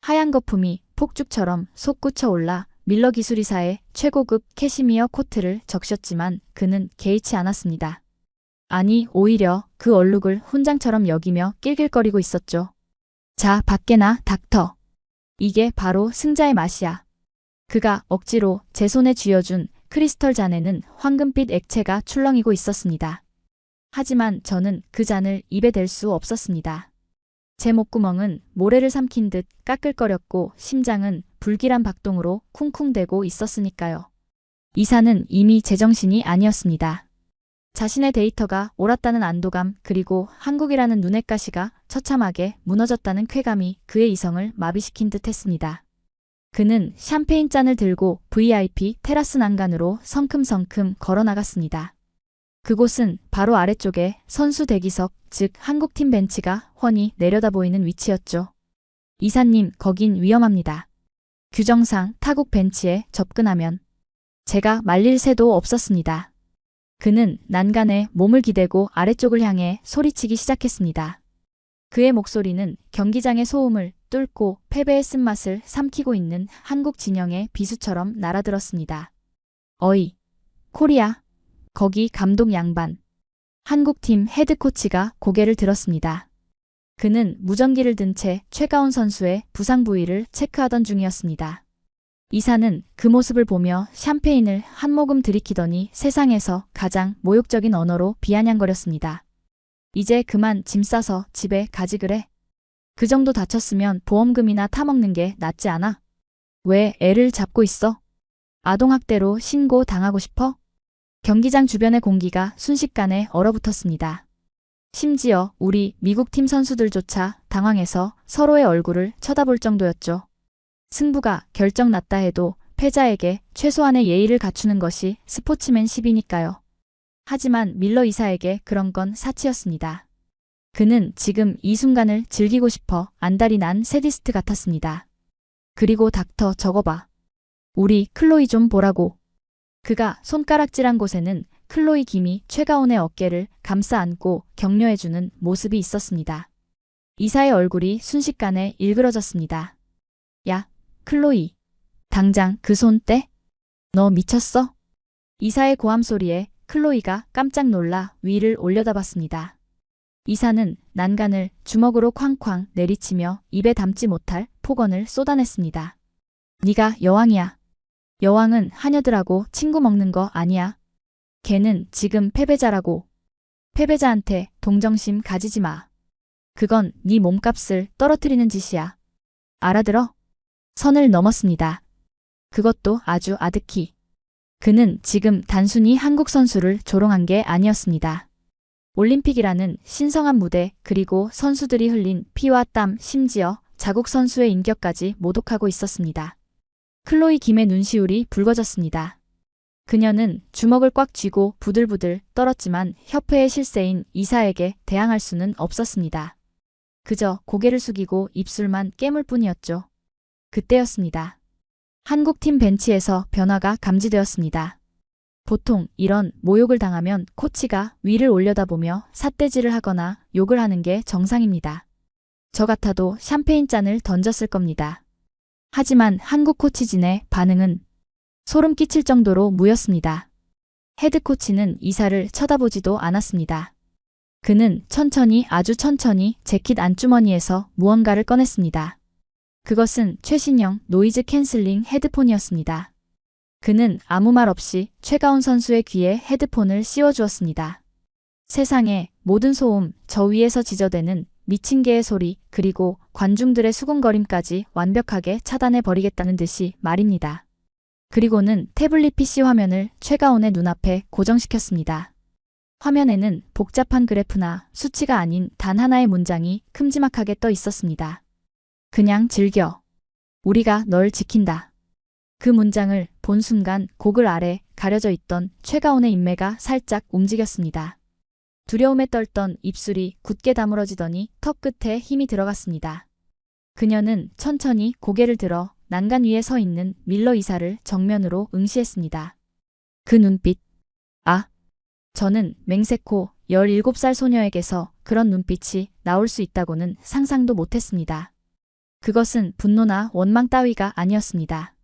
하얀 거품이 폭죽처럼 솟구쳐 올라 밀러 기술이사의 최고급 캐시미어 코트를 적셨지만 그는 개의치 않았습니다. 아니, 오히려 그 얼룩을 훈장처럼 여기며 낄낄거리고 있었죠. 자, 밖에 나, 닥터. 이게 바로 승자의 맛이야. 그가 억지로 제 손에 쥐어준 크리스털 잔에는 황금빛 액체가 출렁이고 있었습니다. 하지만 저는 그 잔을 입에 댈 수 없었습니다. 제 목구멍은 모래를 삼킨 듯 까끌거렸고 심장은 불길한 박동으로 쿵쿵대고 있었으니까요. 이사는 이미 제정신이 아니었습니다. 자신의 데이터가 옳았다는 안도감 그리고 한국이라는 눈엣 가시가 처참하게 무너졌다는 쾌감이 그의 이성을 마비시킨 듯 했습니다. 그는 샴페인 잔을 들고 VIP 테라스 난간으로 성큼성큼 걸어나갔습니다. 그곳은 바로 아래쪽에 선수 대기석, 즉 한국팀 벤치가 훤히 내려다 보이는 위치였죠. 이사님, 거긴 위험합니다. 규정상 타국 벤치에 접근하면 제가 말릴 새도 없었습니다. 그는 난간에 몸을 기대고 아래쪽을 향해 소리치기 시작했습니다. 그의 목소리는 경기장의 소음을 뚫고 패배의 쓴맛을 삼키고 있는 한국 진영의 비수처럼 날아들었습니다. 어이, 코리아. 거기 감독 양반. 한국팀 헤드코치가 고개를 들었습니다. 그는 무전기를 든 채 최가온 선수의 부상 부위를 체크하던 중이었습니다. 이사는 그 모습을 보며 샴페인을 한 모금 들이키더니 세상에서 가장 모욕적인 언어로 비아냥거렸습니다. 이제 그만 짐 싸서 집에 가지 그래. 그 정도 다쳤으면 보험금이나 타먹는 게 낫지 않아? 왜 애를 잡고 있어? 아동학대로 신고 당하고 싶어? 경기장 주변의 공기가 순식간에 얼어붙었습니다. 심지어 우리 미국 팀 선수들조차 당황해서 서로의 얼굴을 쳐다볼 정도였죠. 승부가 결정났다 해도 패자에게 최소한의 예의를 갖추는 것이 스포츠맨십이니까요. 하지만 밀러 이사에게 그런 건 사치였습니다. 그는 지금 이 순간을 즐기고 싶어 안달이 난 세디스트 같았습니다. 그리고 닥터 저거 봐. 우리 클로이 좀 보라고. 그가 손가락질한 곳에는 클로이 김이 최가온의 어깨를 감싸 안고 격려해주는 모습이 있었습니다. 이사의 얼굴이 순식간에 일그러졌습니다. 야, 클로이. 당장 그 손 떼? 너 미쳤어? 이사의 고함 소리에 클로이가 깜짝 놀라 위를 올려다봤습니다. 이사는 난간을 주먹으로 쾅쾅 내리치며 입에 담지 못할 폭언을 쏟아냈습니다. 네가 여왕이야. 여왕은 하녀들하고 친구 먹는 거 아니야. 걔는 지금 패배자라고. 패배자한테 동정심 가지지 마. 그건 네 몸값을 떨어뜨리는 짓이야. 알아들어? 선을 넘었습니다. 그것도 아주 아득히. 그는 지금 단순히 한국 선수를 조롱한 게 아니었습니다. 올림픽이라는 신성한 무대 그리고 선수들이 흘린 피와 땀 심지어 자국 선수의 인격까지 모독하고 있었습니다. 클로이 김의 눈시울이 붉어졌습니다. 그녀는 주먹을 꽉 쥐고 부들부들 떨었지만 협회의 실세인 이사에게 대항할 수는 없었습니다. 그저 고개를 숙이고 입술만 깨물 뿐이었죠. 그때였습니다. 한국팀 벤치에서 변화가 감지되었습니다. 보통 이런 모욕을 당하면 코치가 위를 올려다보며 삿대질을 하거나 욕을 하는 게 정상입니다. 저 같아도 샴페인 잔을 던졌을 겁니다. 하지만 한국 코치진의 반응은 소름 끼칠 정도로 무였습니다. 헤드 코치는 이사를 쳐다보지도 않았습니다. 그는 천천히 아주 천천히 재킷 안주머니에서 무언가를 꺼냈습니다. 그것은 최신형 노이즈 캔슬링 헤드폰이었습니다. 그는 아무 말 없이 최가온 선수의 귀에 헤드폰을 씌워주었습니다. 세상의 모든 소음, 저 위에서 지저대는 미친 개의 소리, 그리고 관중들의 수군거림까지 완벽하게 차단해버리겠다는 듯이 말입니다. 그리고는 태블릿 PC 화면을 최가온의 눈앞에 고정시켰습니다. 화면에는 복잡한 그래프나 수치가 아닌 단 하나의 문장이 큼지막하게 떠 있었습니다. 그냥 즐겨. 우리가 널 지킨다. 그 문장을 본 순간 고글 아래 가려져 있던 최가온의 인매가 살짝 움직였습니다. 두려움에 떨던 입술이 굳게 다물어지더니 턱 끝에 힘이 들어갔습니다. 그녀는 천천히 고개를 들어 난간 위에 서 있는 밀러 이사를 정면으로 응시했습니다. 그 눈빛. 아, 저는 맹세코 17살 소녀에게서 그런 눈빛이 나올 수 있다고는 상상도 못했습니다. 그것은 분노나 원망 따위가 아니었습니다.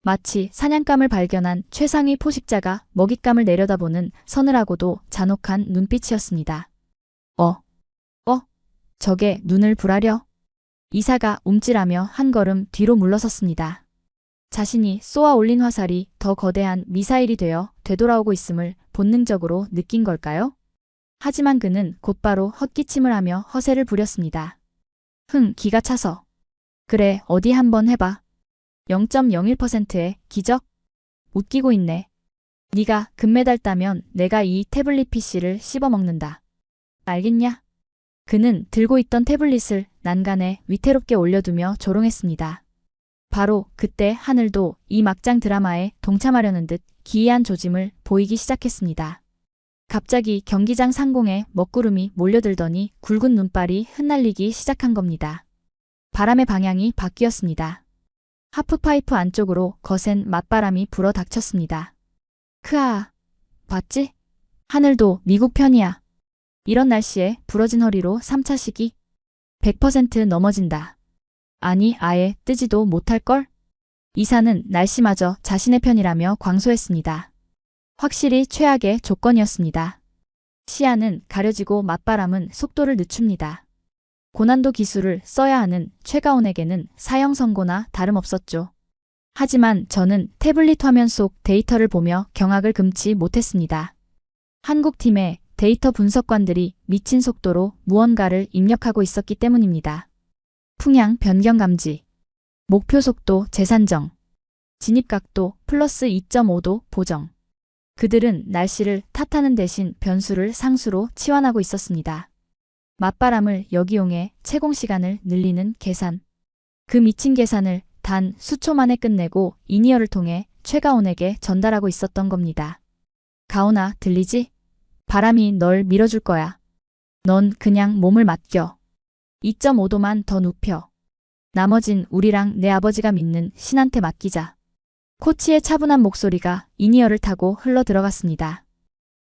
마치 사냥감을 발견한 최상위 포식자가 먹잇감을 내려다보는 서늘하고도 잔혹한 눈빛이었습니다. 저게 눈을 부라려? 이사가 움찔하며 한 걸음 뒤로 물러섰습니다. 자신이 쏘아 올린 화살이 더 거대한 미사일이 되어 되돌아오고 있음을 본능적으로 느낀 걸까요? 하지만 그는 곧바로 헛기침을 하며 허세를 부렸습니다. 기가 차서. 그래, 어디 한번 해봐. 0.01%의 기적? 웃기고 있네. 네가 금메달 따면 내가 이 태블릿 PC를 씹어먹는다. 알겠냐? 그는 들고 있던 태블릿을 난간에 위태롭게 올려두며 조롱했습니다. 바로 그때 하늘도 이 막장 드라마에 동참하려는 듯 기이한 조짐을 보이기 시작했습니다. 갑자기 경기장 상공에 먹구름이 몰려들더니 굵은 눈발이 흩날리기 시작한 겁니다. 바람의 방향이 바뀌었습니다. 하프파이프 안쪽으로 거센 맞바람이 불어 닥쳤습니다. 크아, 봤지? 하늘도 미국 편이야. 이런 날씨에 부러진 허리로 3차 시기? 100% 넘어진다. 아니, 아예 뜨지도 못할걸? 이사는 날씨마저 자신의 편이라며 광소했습니다. 확실히 최악의 조건이었습니다. 시야는 가려지고 맞바람은 속도를 늦춥니다. 고난도 기술을 써야 하는 최가온에게는 사형 선고나 다름없었죠. 하지만 저는 태블릿 화면 속 데이터를 보며 경악을 금치 못했습니다. 한국팀의 데이터 분석관들이 미친 속도로 무언가를 입력하고 있었기 때문입니다. 풍향 변경 감지, 목표 속도 재산정, 진입각도 플러스 2.5도 보정. 그들은 날씨를 탓하는 대신 변수를 상수로 치환하고 있었습니다. 맞바람을 역이용해 채공시간을 늘리는 계산. 그 미친 계산을 단 수초 만에 끝내고 이니어를 통해 최가온에게 전달하고 있었던 겁니다. 가온아, 들리지? 바람이 널 밀어줄 거야. 넌 그냥 몸을 맡겨. 2.5도만 더 눕혀. 나머진 우리랑 내 아버지가 믿는 신한테 맡기자. 코치의 차분한 목소리가 이니어를 타고 흘러 들어갔습니다.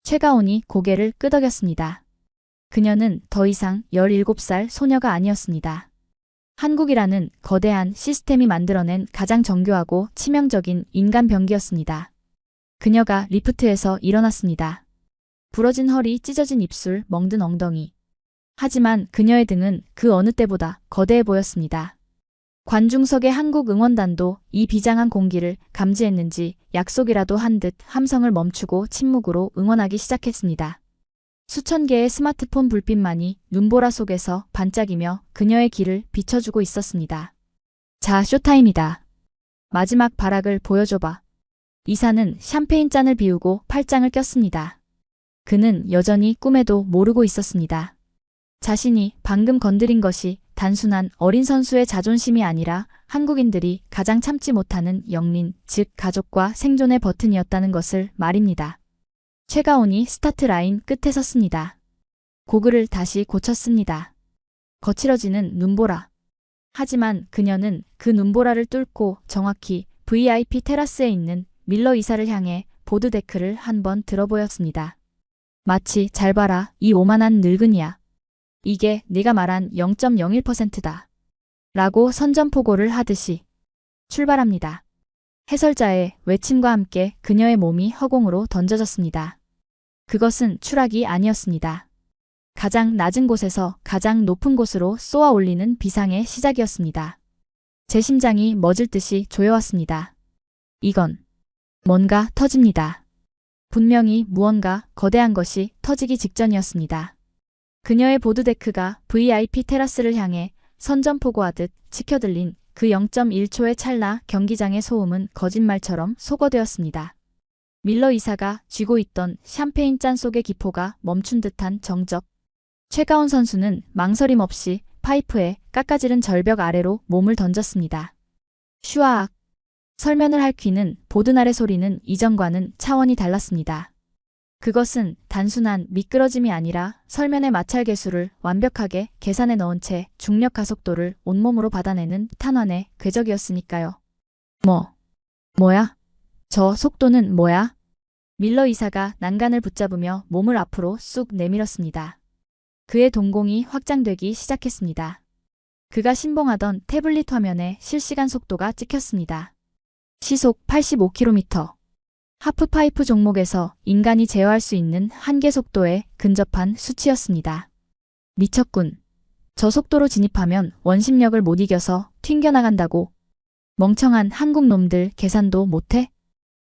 최가온이 고개를 끄덕였습니다. 그녀는 더 이상 17살 소녀가 아니었습니다. 한국이라는 거대한 시스템이 만들어낸 가장 정교하고 치명적인 인간 병기였습니다. 그녀가 리프트에서 일어났습니다. 부러진 허리, 찢어진 입술, 멍든 엉덩이. 하지만 그녀의 등은 그 어느 때보다 거대해 보였습니다. 관중석의 한국 응원단도 이 비장한 공기를 감지했는지 약속이라도 한 듯 함성을 멈추고 침묵으로 응원하기 시작했습니다. 수천 개의 스마트폰 불빛만이 눈보라 속에서 반짝이며 그녀의 길을 비춰주고 있었습니다. 자, 쇼타임이다. 마지막 발악을 보여줘봐. 이사는 샴페인 잔을 비우고 팔짱을 꼈습니다. 그는 여전히 꿈에도 모르고 있었습니다. 자신이 방금 건드린 것이 단순한 어린 선수의 자존심이 아니라 한국인들이 가장 참지 못하는 영린, 즉 가족과 생존의 버튼이었다는 것을 말입니다. 최가온이 스타트 라인 끝에 섰습니다. 고글을 다시 고쳤습니다. 거칠어지는 눈보라. 하지만 그녀는 그 눈보라를 뚫고 정확히 VIP 테라스에 있는 밀러 이사를 향해 보드데크를 한번 들어보였습니다. 마치 잘 봐라, 이 오만한 늙은이야. 이게 네가 말한 0.01%다. 라고 선전포고를 하듯이 출발합니다. 해설자의 외침과 함께 그녀의 몸이 허공으로 던져졌습니다. 그것은 추락이 아니었습니다. 가장 낮은 곳에서 가장 높은 곳으로 쏘아 올리는 비상의 시작이었습니다. 제 심장이 멎을 듯이 조여왔습니다. 이건 뭔가 터집니다. 분명히 무언가 거대한 것이 터지기 직전이었습니다. 그녀의 보드데크가 VIP 테라스를 향해 선전포고하듯 치켜들린 그 0.1초의 찰나 경기장의 소음은 거짓말처럼 소거되었습니다. 밀러 이사가 쥐고 있던 샴페인 잔 속의 기포가 멈춘 듯한 정적. 최가온 선수는 망설임 없이 파이프에 깎아지른 절벽 아래로 몸을 던졌습니다. 슈아악. 설면을 할 귀는 보드날의 소리는 이전과는 차원이 달랐습니다. 그것은 단순한 미끄러짐이 아니라 설면의 마찰 계수를 완벽하게 계산해 넣은 채 중력 가속도를 온몸으로 받아내는 탄환의 궤적이었으니까요. 뭐야? 저 속도는 뭐야? 밀러 이사가 난간을 붙잡으며 몸을 앞으로 쑥 내밀었습니다. 그의 동공이 확장되기 시작했습니다. 그가 신봉하던 태블릿 화면에 실시간 속도가 찍혔습니다. 시속 85km. 하프파이프 종목에서 인간이 제어할 수 있는 한계 속도에 근접한 수치였습니다. 미쳤군. 저 속도로 진입하면 원심력을 못 이겨서 튕겨나간다고. 멍청한 한국 놈들 계산도 못해?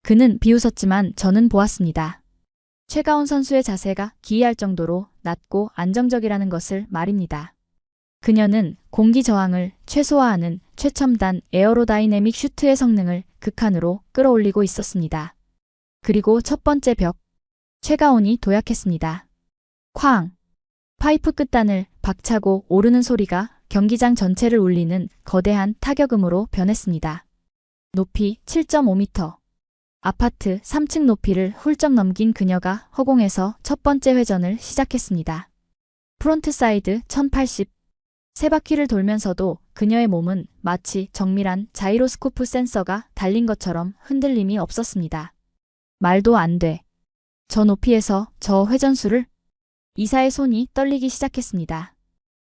그는 비웃었지만 저는 보았습니다. 최가온 선수의 자세가 기이할 정도로 낮고 안정적이라는 것을 말입니다. 그녀는 공기 저항을 최소화하는 최첨단 에어로다이내믹 슈트의 성능을 극한으로 끌어올리고 있었습니다. 그리고 첫 번째 벽. 최가온이 도약했습니다. 쾅! 파이프 끝단을 박차고 오르는 소리가 경기장 전체를 울리는 거대한 타격음으로 변했습니다. 높이 7.5m. 아파트 3층 높이를 훌쩍 넘긴 그녀가 허공에서 첫 번째 회전을 시작했습니다. 프론트 사이드 1080. 세 바퀴를 돌면서도 그녀의 몸은 마치 정밀한 자이로스코프 센서가 달린 것처럼 흔들림이 없었습니다. 말도 안 돼. 저 높이에서 저 회전수를? 이사의 손이 떨리기 시작했습니다.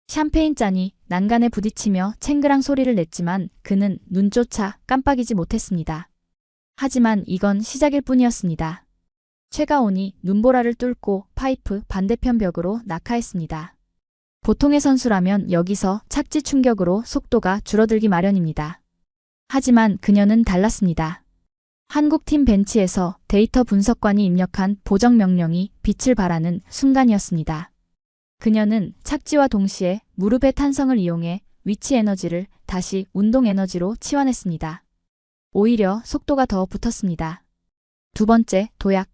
샴페인 잔이 난간에 부딪히며 챙그랑 소리를 냈지만 그는 눈조차 깜빡이지 못했습니다. 하지만 이건 시작일 뿐이었습니다. 최가온이 눈보라를 뚫고 파이프 반대편 벽으로 낙하했습니다. 보통의 선수라면 여기서 착지 충격으로 속도가 줄어들기 마련입니다. 하지만 그녀는 달랐습니다. 한국팀 벤치에서 데이터 분석관이 입력한 보정 명령이 빛을 발하는 순간이었습니다. 그녀는 착지와 동시에 무릎의 탄성을 이용해 위치 에너지를 다시 운동 에너지로 치환했습니다. 오히려 속도가 더 붙었습니다. 두 번째, 도약.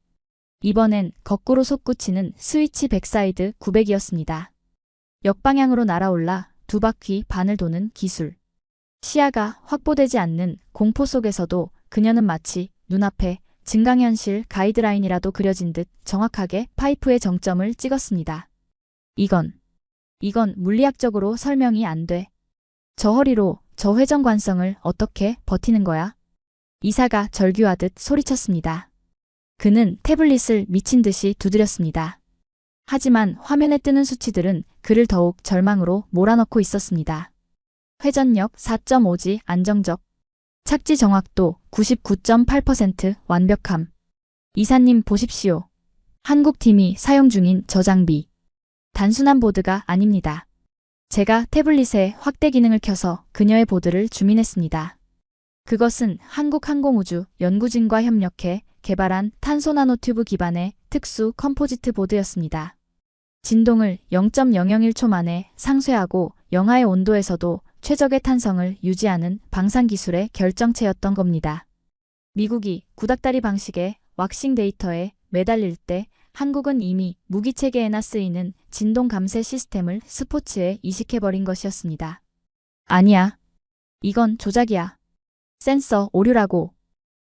이번엔 거꾸로 솟구치는 스위치 백사이드 900이었습니다. 역방향으로 날아올라 두 바퀴 반을 도는 기술. 시야가 확보되지 않는 공포 속에서도 그녀는 마치 눈앞에 증강현실 가이드라인이라도 그려진 듯 정확하게 파이프의 정점을 찍었습니다. 이건 물리학적으로 설명이 안 돼. 저 허리로 저 회전 관성을 어떻게 버티는 거야? 이사가 절규하듯 소리쳤습니다. 그는 태블릿을 미친 듯이 두드렸습니다. 하지만 화면에 뜨는 수치들은 그를 더욱 절망으로 몰아넣고 있었습니다. 회전력 4.5G 안정적. 착지 정확도 99.8% 완벽함. 이사님 보십시오. 한국팀이 사용 중인 저 장비. 단순한 보드가 아닙니다. 제가 태블릿에 확대 기능을 켜서 그녀의 보드를 줌인했습니다. 그것은 한국항공우주연구진과 협력해 개발한 탄소 나노튜브 기반의 특수 컴포지트 보드였습니다. 진동을 0.001초 만에 상쇄하고 영하의 온도에서도 최적의 탄성을 유지하는 방산 기술의 결정체였던 겁니다. 미국이 구닥다리 방식의 왁싱 데이터에 매달릴 때 한국은 이미 무기체계에나 쓰이는 진동 감쇄 시스템을 스포츠에 이식해버린 것이었습니다. 아니야. 이건 조작이야. 센서 오류라고.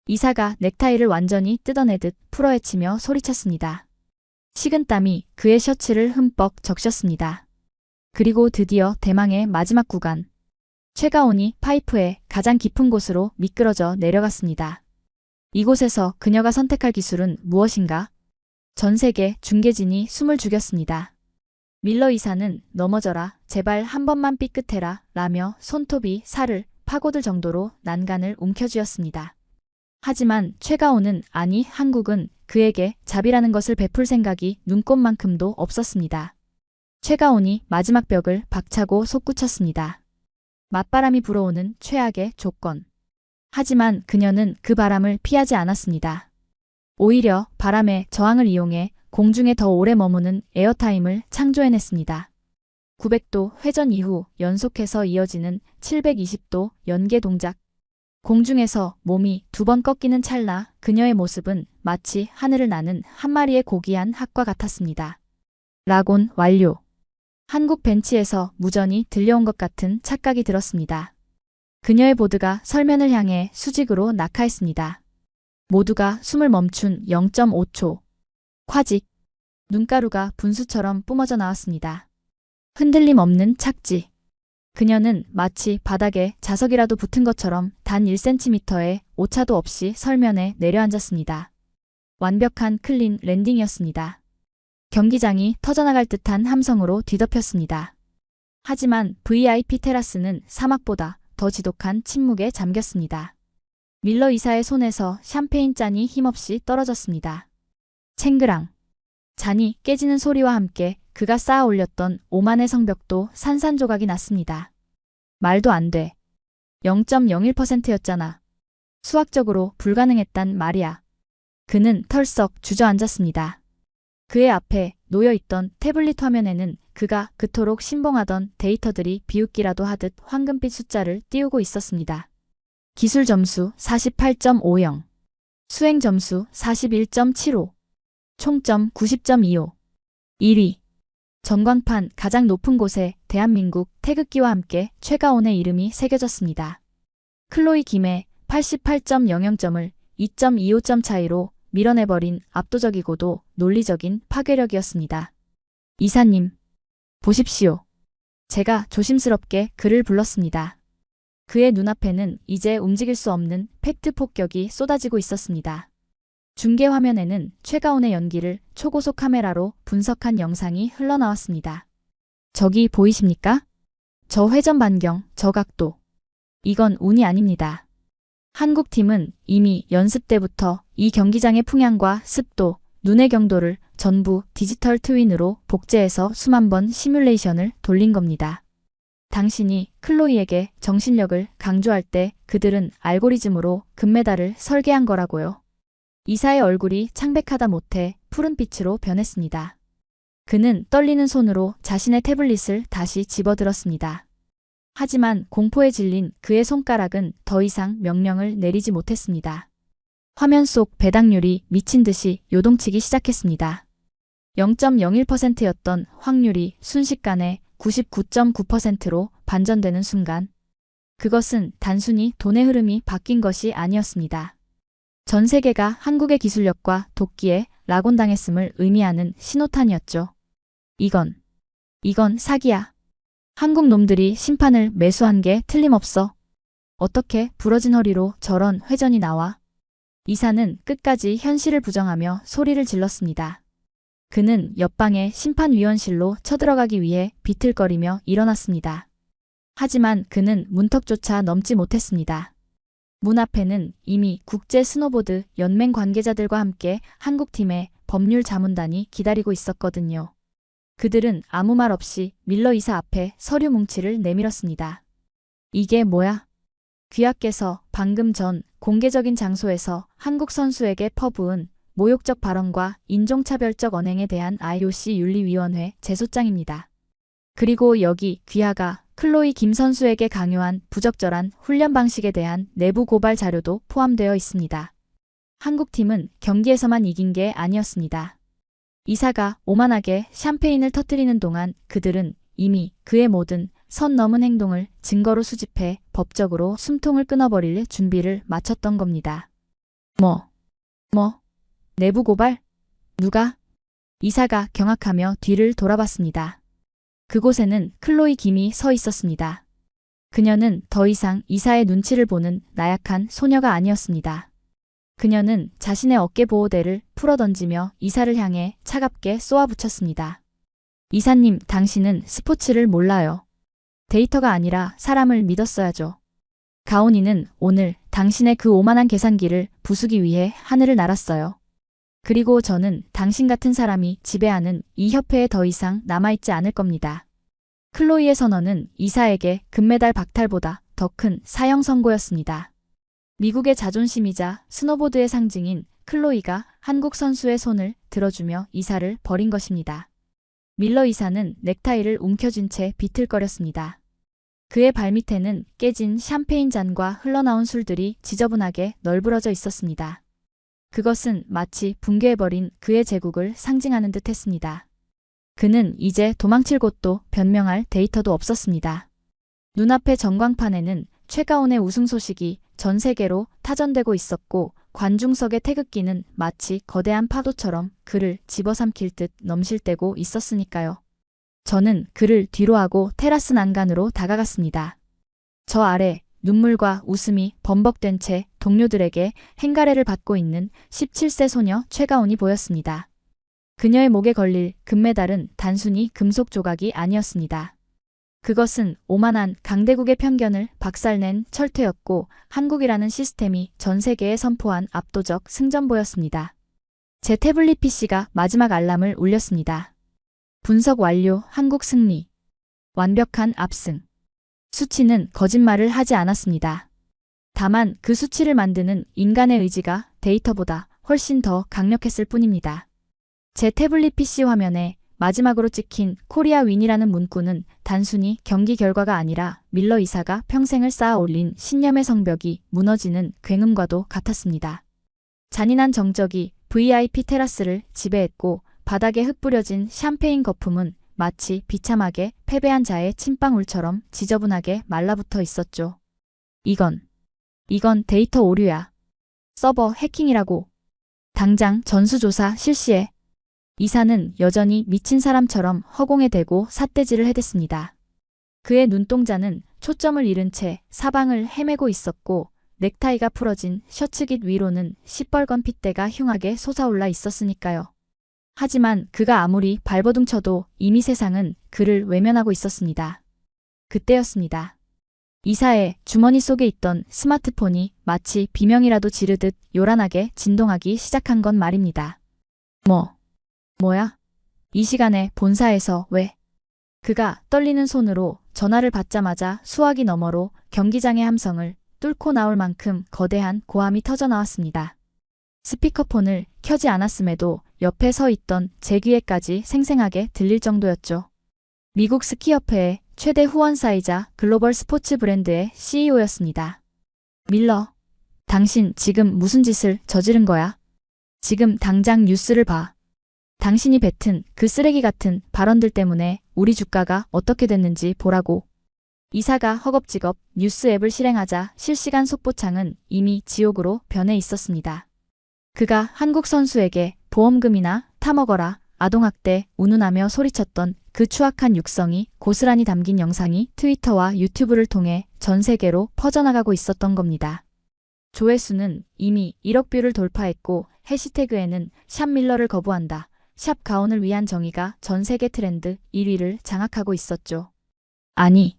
이사가 넥타이를 완전히 뜯어내듯 풀어헤치며 소리쳤습니다. 식은땀이 그의 셔츠를 흠뻑 적셨습니다. 그리고 드디어 대망의 마지막 구간. 최가온이 파이프의 가장 깊은 곳으로 미끄러져 내려갔습니다. 이곳에서 그녀가 선택할 기술은 무엇인가? 전 세계 중계진이 숨을 죽였습니다. 밀러 이사는 넘어져라, 제발 한 번만 삐끗해라 라며 손톱이 살을 파고들 정도로 난간을 움켜쥐었습니다. 하지만 최가온은 아니 한국은 그에게 자비라는 것을 베풀 생각이 눈꼽만큼도 없었습니다. 최가온이 마지막 벽을 박차고 솟구쳤습니다. 맞바람이 불어오는 최악의 조건. 하지만 그녀는 그 바람을 피하지 않았습니다. 오히려 바람의 저항을 이용해 공중에 더 오래 머무는 에어타임을 창조해냈습니다. 900도 회전 이후 연속해서 이어지는 720도 연계 동작. 공중에서 몸이 두 번 꺾이는 찰나 그녀의 모습은 마치 하늘을 나는 한 마리의 고귀한 학과 같았습니다. 라곤 완료. 한국 벤치에서 무전이 들려온 것 같은 착각이 들었습니다. 그녀의 보드가 설면을 향해 수직으로 낙하했습니다. 모두가 숨을 멈춘 0.5초. 콰직. 눈가루가 분수처럼 뿜어져 나왔습니다. 흔들림 없는 착지. 그녀는 마치 바닥에 자석이라도 붙은 것처럼 단 1cm의 오차도 없이 설면에 내려앉았습니다. 완벽한 클린 랜딩이었습니다. 경기장이 터져나갈 듯한 함성으로 뒤덮였습니다. 하지만 VIP 테라스는 사막보다 더 지독한 침묵에 잠겼습니다. 밀러 이사의 손에서 샴페인 잔이 힘없이 떨어졌습니다. 챙그랑. 잔이 깨지는 소리와 함께 그가 쌓아 올렸던 오만의 성벽도 산산조각이 났습니다. 말도 안 돼. 0.01%였잖아. 수학적으로 불가능했단 말이야. 그는 털썩 주저앉았습니다. 그의 앞에 놓여있던 태블릿 화면에는 그가 그토록 신봉하던 데이터들이 비웃기라도 하듯 황금빛 숫자를 띄우고 있었습니다. 기술 점수 48.50, 수행 점수 41.75, 총점 90.25, 1위. 전광판 가장 높은 곳에 대한민국 태극기와 함께 최가온의 이름이 새겨졌습니다. 클로이 김의 88.00점을 2.25점 차이로 밀어내버린 압도적이고도 논리적인 파괴력이었습니다. 이사님, 보십시오. 제가 조심스럽게 그를 불렀습니다. 그의 눈앞에는 이제 움직일 수 없는 팩트 폭격이 쏟아지고 있었습니다. 중계 화면에는 최가온의 연기를 초고속 카메라로 분석한 영상이 흘러나왔습니다. 저기 보이십니까? 저 회전 반경, 저 각도. 이건 운이 아닙니다. 한국팀은 이미 연습 때부터 이 경기장의 풍향과 습도, 눈의 경도를 전부 디지털 트윈으로 복제해서 수만 번 시뮬레이션을 돌린 겁니다. 당신이 클로이에게 정신력을 강조할 때 그들은 알고리즘으로 금메달을 설계한 거라고요. 이사의 얼굴이 창백하다 못해 푸른빛으로 변했습니다. 그는 떨리는 손으로 자신의 태블릿을 다시 집어들었습니다. 하지만 공포에 질린 그의 손가락은 더 이상 명령을 내리지 못했습니다. 화면 속 배당률이 미친 듯이 요동치기 시작했습니다. 0.01%였던 확률이 순식간에 99.9%로 반전되는 순간, 그것은 단순히 돈의 흐름이 바뀐 것이 아니었습니다. 전 세계가 한국의 기술력과 도끼에 낙온당했음을 의미하는 신호탄이었죠. 이건 사기야. 한국 놈들이 심판을 매수한 게 틀림없어. 어떻게 부러진 허리로 저런 회전이 나와? 이사는 끝까지 현실을 부정하며 소리를 질렀습니다. 그는 옆방의 심판위원실로 쳐들어가기 위해 비틀거리며 일어났습니다. 하지만 그는 문턱조차 넘지 못했습니다. 문 앞에는 이미 국제 스노보드 연맹 관계자들과 함께 한국팀의 법률 자문단이 기다리고 있었거든요. 그들은 아무 말 없이 밀러 이사 앞에 서류 뭉치를 내밀었습니다. 이게 뭐야? 귀하께서 방금 전 공개적인 장소에서 한국 선수에게 퍼부은 모욕적 발언과 인종차별적 언행에 대한 IOC 윤리위원회 제소장입니다. 그리고 여기 귀하가 클로이 김 선수에게 강요한 부적절한 훈련 방식에 대한 내부 고발 자료도 포함되어 있습니다. 한국팀은 경기에서만 이긴 게 아니었습니다. 이사가 오만하게 샴페인을 터뜨리는 동안 그들은 이미 그의 모든 선 넘은 행동을 증거로 수집해 법적으로 숨통을 끊어버릴 준비를 마쳤던 겁니다. 내부 고발? 누가? 이사가 경악하며 뒤를 돌아봤습니다. 그곳에는 클로이 김이 서 있었습니다. 그녀는 더 이상 이사의 눈치를 보는 나약한 소녀가 아니었습니다. 그녀는 자신의 어깨 보호대를 풀어던지며 이사를 향해 차갑게 쏘아붙였습니다. 이사님, 당신은 스포츠를 몰라요. 데이터가 아니라 사람을 믿었어야죠. 가온이는 오늘 당신의 그 오만한 계산기를 부수기 위해 하늘을 날았어요. 그리고 저는 당신 같은 사람이 지배하는 이 협회에 더 이상 남아있지 않을 겁니다. 클로이의 선언은 이사에게 금메달 박탈보다 더 큰 사형 선고였습니다. 미국의 자존심이자 스노보드의 상징인 클로이가 한국 선수의 손을 들어주며 이사를 버린 것입니다. 밀러 이사는 넥타이를 움켜쥔 채 비틀거렸습니다. 그의 발밑에는 깨진 샴페인 잔과 흘러나온 술들이 지저분하게 널브러져 있었습니다. 그것은 마치 붕괴해버린 그의 제국을 상징하는 듯 했습니다. 그는 이제 도망칠 곳도 변명할 데이터도 없었습니다. 눈앞의 전광판에는 최가온의 우승 소식이 전 세계로 타전되고 있었고 관중석의 태극기는 마치 거대한 파도처럼 그를 집어삼킬 듯 넘실대고 있었으니까요. 저는 그를 뒤로하고 테라스 난간으로 다가갔습니다. 저 아래 눈물과 웃음이 범벅된 채 동료들에게 행가래를 받고 있는 17세 소녀 최가온이 보였습니다. 그녀의 목에 걸릴 금메달은 단순히 금속 조각이 아니었습니다. 그것은 오만한 강대국의 편견을 박살낸 철퇴였고 한국이라는 시스템이 전 세계에 선포한 압도적 승전보였습니다. 제 태블릿 PC가 마지막 알람을 울렸습니다. 분석 완료. 한국 승리. 완벽한 압승. 수치는 거짓말을 하지 않았습니다. 다만 그 수치를 만드는 인간의 의지가 데이터보다 훨씬 더 강력했을 뿐입니다. 제 태블릿 PC 화면에 마지막으로 찍힌 코리아 윈이라는 문구는 단순히 경기 결과가 아니라 밀러 이사가 평생을 쌓아 올린 신념의 성벽이 무너지는 굉음과도 같았습니다. 잔인한 정적이 VIP 테라스를 지배했고 바닥에 흩뿌려진 샴페인 거품은 마치 비참하게 패배한 자의 침방울처럼 지저분하게 말라붙어 있었죠. 이건 데이터 오류야. 서버 해킹이라고. 당장 전수조사 실시해. 이사는 여전히 미친 사람처럼 허공에 대고 삿대질을 해댔습니다. 그의 눈동자는 초점을 잃은 채 사방을 헤매고 있었고 넥타이가 풀어진 셔츠깃 위로는 시뻘건 핏대가 흉하게 솟아올라 있었으니까요. 하지만 그가 아무리 발버둥 쳐도 이미 세상은 그를 외면하고 있었습니다. 그때였습니다. 이사의 주머니 속에 있던 스마트폰이 마치 비명이라도 지르듯 요란하게 진동하기 시작한 건 말입니다. 뭐야? 이 시간에 본사에서 왜? 그가 떨리는 손으로 전화를 받자마자 수화기 너머로 경기장의 함성을 뚫고 나올 만큼 거대한 고함이 터져나왔습니다. 스피커폰을 켜지 않았음에도 옆에 서 있던 제 귀에까지 생생하게 들릴 정도였죠. 미국 스키협회의 최대 후원사이자 글로벌 스포츠 브랜드의 CEO였습니다. 밀러, 당신 지금 무슨 짓을 저지른 거야? 지금 당장 뉴스를 봐. 당신이 뱉은 그 쓰레기 같은 발언들 때문에 우리 주가가 어떻게 됐는지 보라고. 이사가 허겁지겁 뉴스 앱을 실행하자 실시간 속보창은 이미 지옥으로 변해 있었습니다. 그가 한국 선수에게 보험금이나 타먹어라, 아동학대, 운운하며 소리쳤던 그 추악한 육성이 고스란히 담긴 영상이 트위터와 유튜브를 통해 전 세계로 퍼져나가고 있었던 겁니다. 조회수는 이미 1억 뷰를 돌파했고 해시태그에는 샵 밀러를 거부한다, 샵 가온을 위한 정의가 전 세계 트렌드 1위를 장악하고 있었죠. 아니,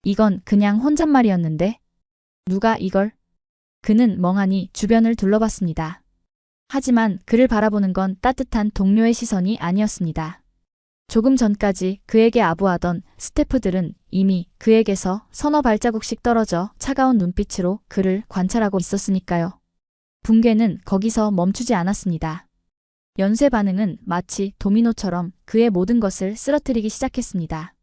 이건 그냥 혼잣말이었는데? 누가 이걸? 그는 멍하니 주변을 둘러봤습니다. 하지만 그를 바라보는 건 따뜻한 동료의 시선이 아니었습니다. 조금 전까지 그에게 아부하던 스태프들은 이미 그에게서 서너 발자국씩 떨어져 차가운 눈빛으로 그를 관찰하고 있었으니까요. 붕괴는 거기서 멈추지 않았습니다. 연쇄 반응은 마치 도미노처럼 그의 모든 것을 쓰러뜨리기 시작했습니다.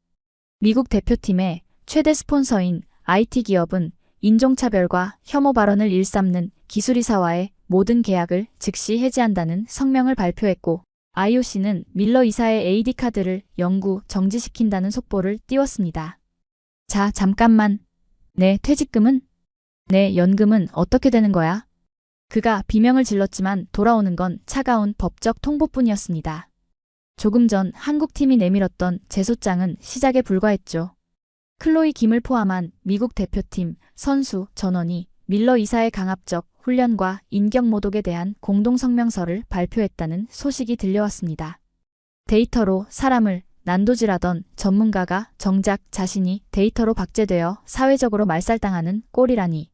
미국 대표팀의 최대 스폰서인 IT 기업은 인종차별과 혐오 발언을 일삼는 기술이사와의 모든 계약을 즉시 해지한다는 성명을 발표했고, IOC는 밀러 이사의 AD카드를 영구 정지시킨다는 속보를 띄웠습니다. 자, 잠깐만. 내 퇴직금은? 내 연금은 어떻게 되는 거야? 그가 비명을 질렀지만 돌아오는 건 차가운 법적 통보뿐이었습니다. 조금 전 한국팀이 내밀었던 제소장은 시작에 불과했죠. 클로이 김을 포함한 미국 대표팀, 선수, 전원이 밀러 이사의 강압적 훈련과 인격 모독에 대한 공동성명서를 발표했다는 소식이 들려왔습니다. 데이터로 사람을 난도질하던 전문가가 정작 자신이 데이터로 박제되어 사회적으로 말살당하는 꼴이라니.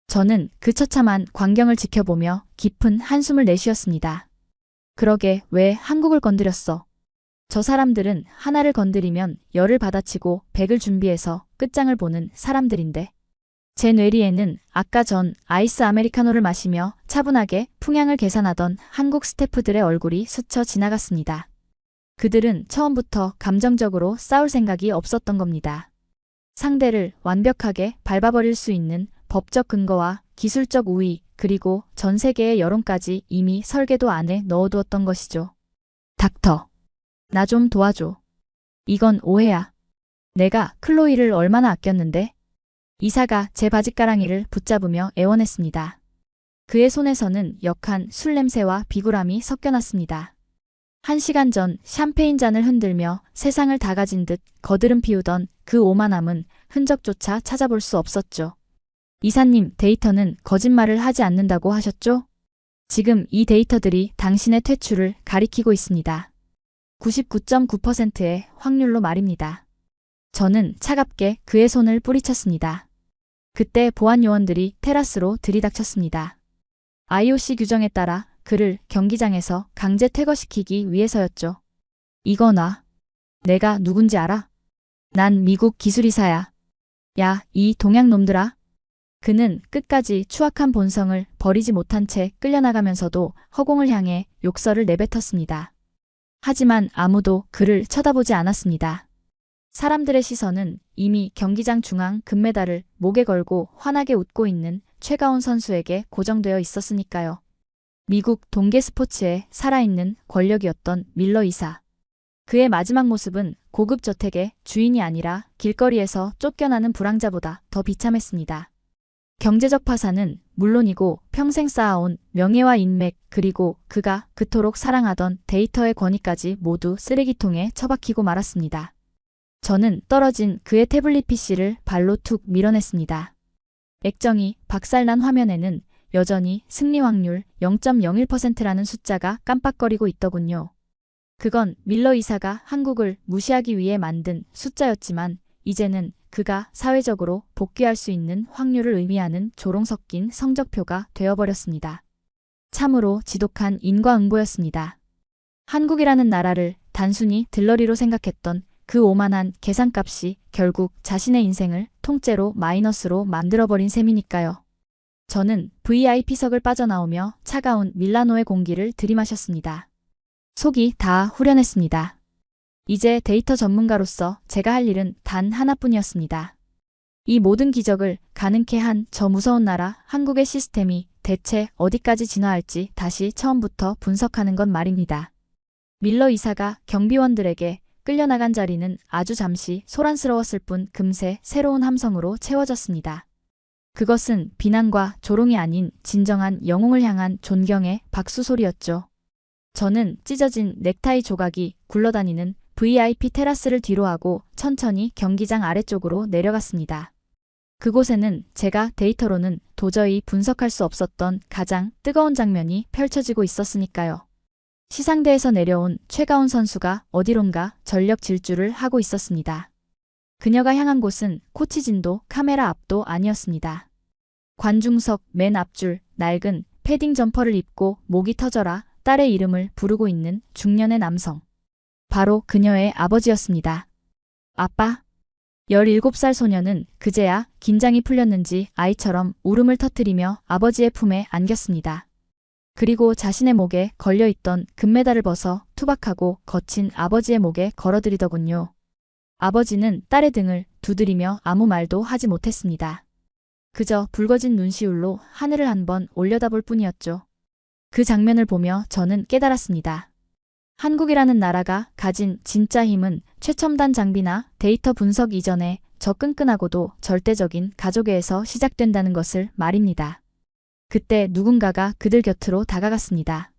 저는 그 처참한 광경을 지켜보며 깊은 한숨을 내쉬었습니다. 그러게 왜 한국을 건드렸어? 저 사람들은 하나를 건드리면 열을 받아치고 100을 준비해서 끝장을 보는 사람들인데. 제 뇌리에는 아까 전 아이스 아메리카노를 마시며 차분하게 풍향을 계산하던 한국 스태프들의 얼굴이 스쳐 지나갔습니다. 그들은 처음부터 감정적으로 싸울 생각이 없었던 겁니다. 상대를 완벽하게 밟아버릴 수 있는 법적 근거와 기술적 우위, 그리고 전 세계의 여론까지 이미 설계도 안에 넣어두었던 것이죠. 닥터, 나 좀 도와줘. 이건 오해야. 내가 클로이를 얼마나 아꼈는데? 이사가 제 바짓가랑이를 붙잡으며 애원했습니다. 그의 손에서는 역한 술 냄새와 비굴함이 섞여났습니다. 1시간 전 샴페인 잔을 흔들며 세상을 다 가진 듯 거드름 피우던 그 오만함은 흔적조차 찾아볼 수 없었죠. 이사님, 데이터는 거짓말을 하지 않는다고 하셨죠? 지금 이 데이터들이 당신의 퇴출을 가리키고 있습니다. 99.9%의 확률로 말입니다. 저는 차갑게 그의 손을 뿌리쳤습니다. 그때 보안 요원들이 테라스로 들이닥쳤습니다. IOC 규정에 따라 그를 경기장에서 강제 퇴거시키기 위해서였죠. 이거 놔. 내가 누군지 알아? 난 미국 기술이사야. 야, 이 동양놈들아. 그는 끝까지 추악한 본성을 버리지 못한 채 끌려나가면서도 허공을 향해 욕설을 내뱉었습니다. 하지만 아무도 그를 쳐다보지 않았습니다. 사람들의 시선은 이미 경기장 중앙 금메달을 목에 걸고 환하게 웃고 있는 최가온 선수에게 고정되어 있었으니까요. 미국 동계 스포츠의 살아있는 권력이었던 밀러 이사. 그의 마지막 모습은 고급 저택의 주인이 아니라 길거리에서 쫓겨나는 불황자보다 더 비참했습니다. 경제적 파산은 물론이고 평생 쌓아온 명예와 인맥, 그리고 그가 그토록 사랑하던 데이터의 권위까지 모두 쓰레기통에 처박히고 말았습니다. 저는 떨어진 그의 태블릿 PC를 발로 툭 밀어냈습니다. 액정이 박살난 화면에는 여전히 승리 확률 0.01%라는 숫자가 깜빡거리고 있더군요. 그건 밀러 이사가 한국을 무시하기 위해 만든 숫자였지만 이제는 그가 사회적으로 복귀할 수 있는 확률을 의미하는 조롱 섞인 성적표가 되어버렸습니다. 참으로 지독한 인과응보였습니다. 한국이라는 나라를 단순히 들러리로 생각했던 그 오만한 계산값이 결국 자신의 인생을 통째로 마이너스로 만들어버린 셈이니까요. 저는 VIP석을 빠져나오며 차가운 밀라노의 공기를 들이마셨습니다. 속이 다 후련했습니다. 이제 데이터 전문가로서 제가 할 일은 단 하나뿐이었습니다. 이 모든 기적을 가능케 한 저 무서운 나라 한국의 시스템이 대체 어디까지 진화할지 다시 처음부터 분석하는 건 말입니다. 밀러 이사가 경비원들에게 끌려나간 자리는 아주 잠시 소란스러웠을 뿐 금세 새로운 함성으로 채워졌습니다. 그것은 비난과 조롱이 아닌 진정한 영웅을 향한 존경의 박수 소리였죠. 저는 찢어진 넥타이 조각이 굴러다니는 VIP 테라스를 뒤로하고 천천히 경기장 아래쪽으로 내려갔습니다. 그곳에는 제가 데이터로는 도저히 분석할 수 없었던 가장 뜨거운 장면이 펼쳐지고 있었으니까요. 시상대에서 내려온 최가운 선수가 어디론가 전력 질주를 하고 있었습니다. 그녀가 향한 곳은 코치진도 카메라 앞도 아니었습니다. 관중석 맨 앞줄 낡은 패딩 점퍼를 입고 목이 터져라 딸의 이름을 부르고 있는 중년의 남성. 바로 그녀의 아버지였습니다. 아빠. 17살 소녀는 그제야 긴장이 풀렸는지 아이처럼 울음을 터뜨리며 아버지의 품에 안겼습니다. 그리고 자신의 목에 걸려있던 금메달을 벗어 투박하고 거친 아버지의 목에 걸어들이더군요. 아버지는 딸의 등을 두드리며 아무 말도 하지 못했습니다. 그저 붉어진 눈시울로 하늘을 한번 올려다볼 뿐이었죠. 그 장면을 보며 저는 깨달았습니다. 한국이라는 나라가 가진 진짜 힘은 최첨단 장비나 데이터 분석 이전에 저 끈끈하고도 절대적인 가족애에서 시작된다는 것을 말입니다. 그때 누군가가 그들 곁으로 다가갔습니다.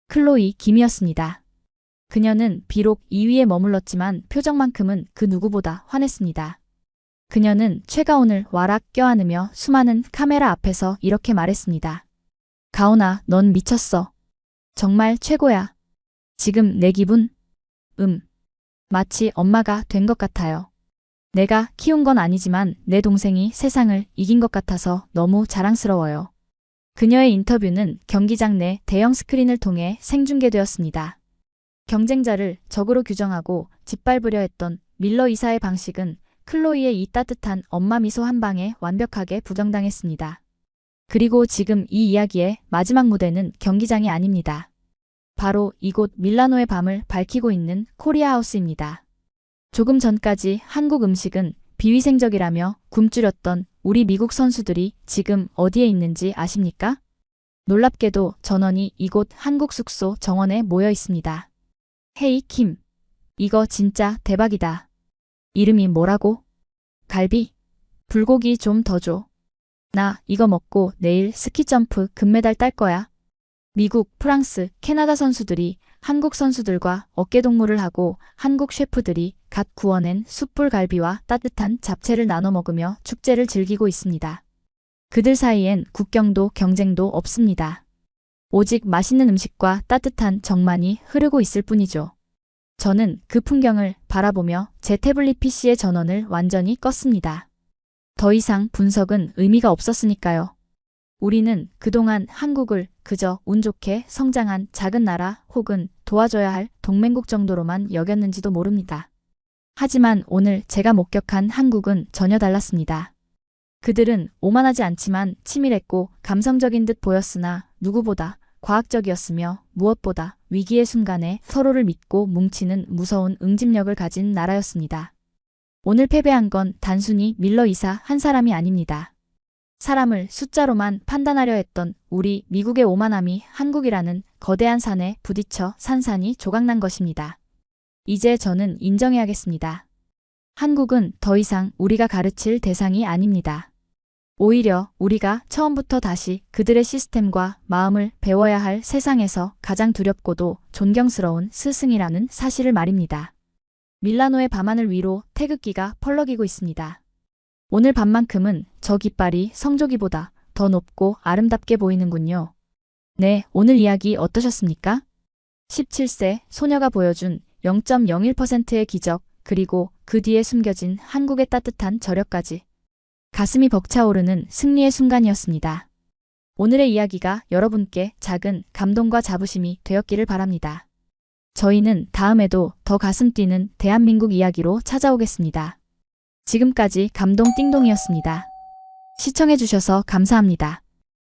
클로이 김이었습니다. 그녀는 비록 2위에 머물렀지만 표정만큼은 그 누구보다 환했습니다. 그녀는 최가온을 와락 껴안으며 수많은 카메라 앞에서 이렇게 말했습니다. 가온아, 넌 미쳤어. 정말 최고야. 지금 내 기분? 마치 엄마가 된 것 같아요. 내가 키운 건 아니지만 내 동생이 세상을 이긴 것 같아서 너무 자랑스러워요. 그녀의 인터뷰는 경기장 내 대형 스크린을 통해 생중계되었습니다. 경쟁자를 적으로 규정하고 짓밟으려 했던 밀러 이사의 방식은 클로이의 이 따뜻한 엄마 미소 한 방에 완벽하게 부정당했습니다. 그리고 지금 이 이야기의 마지막 무대는 경기장이 아닙니다. 바로 이곳 밀라노의 밤을 밝히고 있는 코리아 하우스입니다. 조금 전까지 한국 음식은 비위생적이라며 굶주렸던 우리 미국 선수들이 지금 어디에 있는지 아십니까? 놀랍게도 전원이 이곳 한국 숙소 정원에 모여 있습니다. 헤이 킴. 이거 진짜 대박이다. 이름이 뭐라고? 갈비? 불고기 좀 더 줘. 나 이거 먹고 내일 스키점프 금메달 딸 거야. 미국, 프랑스, 캐나다 선수들이 한국 선수들과 어깨동무를 하고 한국 셰프들이 갓 구워낸 숯불 갈비와 따뜻한 잡채를 나눠 먹으며 축제를 즐기고 있습니다. 그들 사이엔 국경도 경쟁도 없습니다. 오직 맛있는 음식과 따뜻한 정만이 흐르고 있을 뿐이죠. 저는 그 풍경을 바라보며 제 태블릿 PC의 전원을 완전히 껐습니다. 더 이상 분석은 의미가 없었으니까요. 우리는 그동안 한국을 그저 운 좋게 성장한 작은 나라 혹은 도와줘야 할 동맹국 정도로만 여겼는지도 모릅니다. 하지만 오늘 제가 목격한 한국은 전혀 달랐습니다. 그들은 오만하지 않지만 치밀했고 감성적인 듯 보였으나 누구보다 과학적이었으며 무엇보다 위기의 순간에 서로를 믿고 뭉치는 무서운 응집력을 가진 나라였습니다. 오늘 패배한 건 단순히 밀러 이사 한 사람이 아닙니다. 사람을 숫자로만 판단하려 했던 우리 미국의 오만함이 한국이라는 거대한 산에 부딪혀 산산이 조각난 것입니다. 이제 저는 인정해야겠습니다. 한국은 더 이상 우리가 가르칠 대상이 아닙니다. 오히려 우리가 처음부터 다시 그들의 시스템과 마음을 배워야 할 세상에서 가장 두렵고도 존경스러운 스승이라는 사실을 말입니다. 밀라노의 밤하늘 위로 태극기가 펄럭이고 있습니다. 오늘 밤만큼은 저 깃발이 성조기보다 더 높고 아름답게 보이는군요. 네, 오늘 이야기 어떠셨습니까? 17세 소녀가 보여준 0.01%의 기적, 그리고 그 뒤에 숨겨진 한국의 따뜻한 저력까지. 가슴이 벅차오르는 승리의 순간이었습니다. 오늘의 이야기가 여러분께 작은 감동과 자부심이 되었기를 바랍니다. 저희는 다음에도 더 가슴 뛰는 대한민국 이야기로 찾아오겠습니다. 지금까지 감동 띵동이었습니다. 시청해주셔서 감사합니다.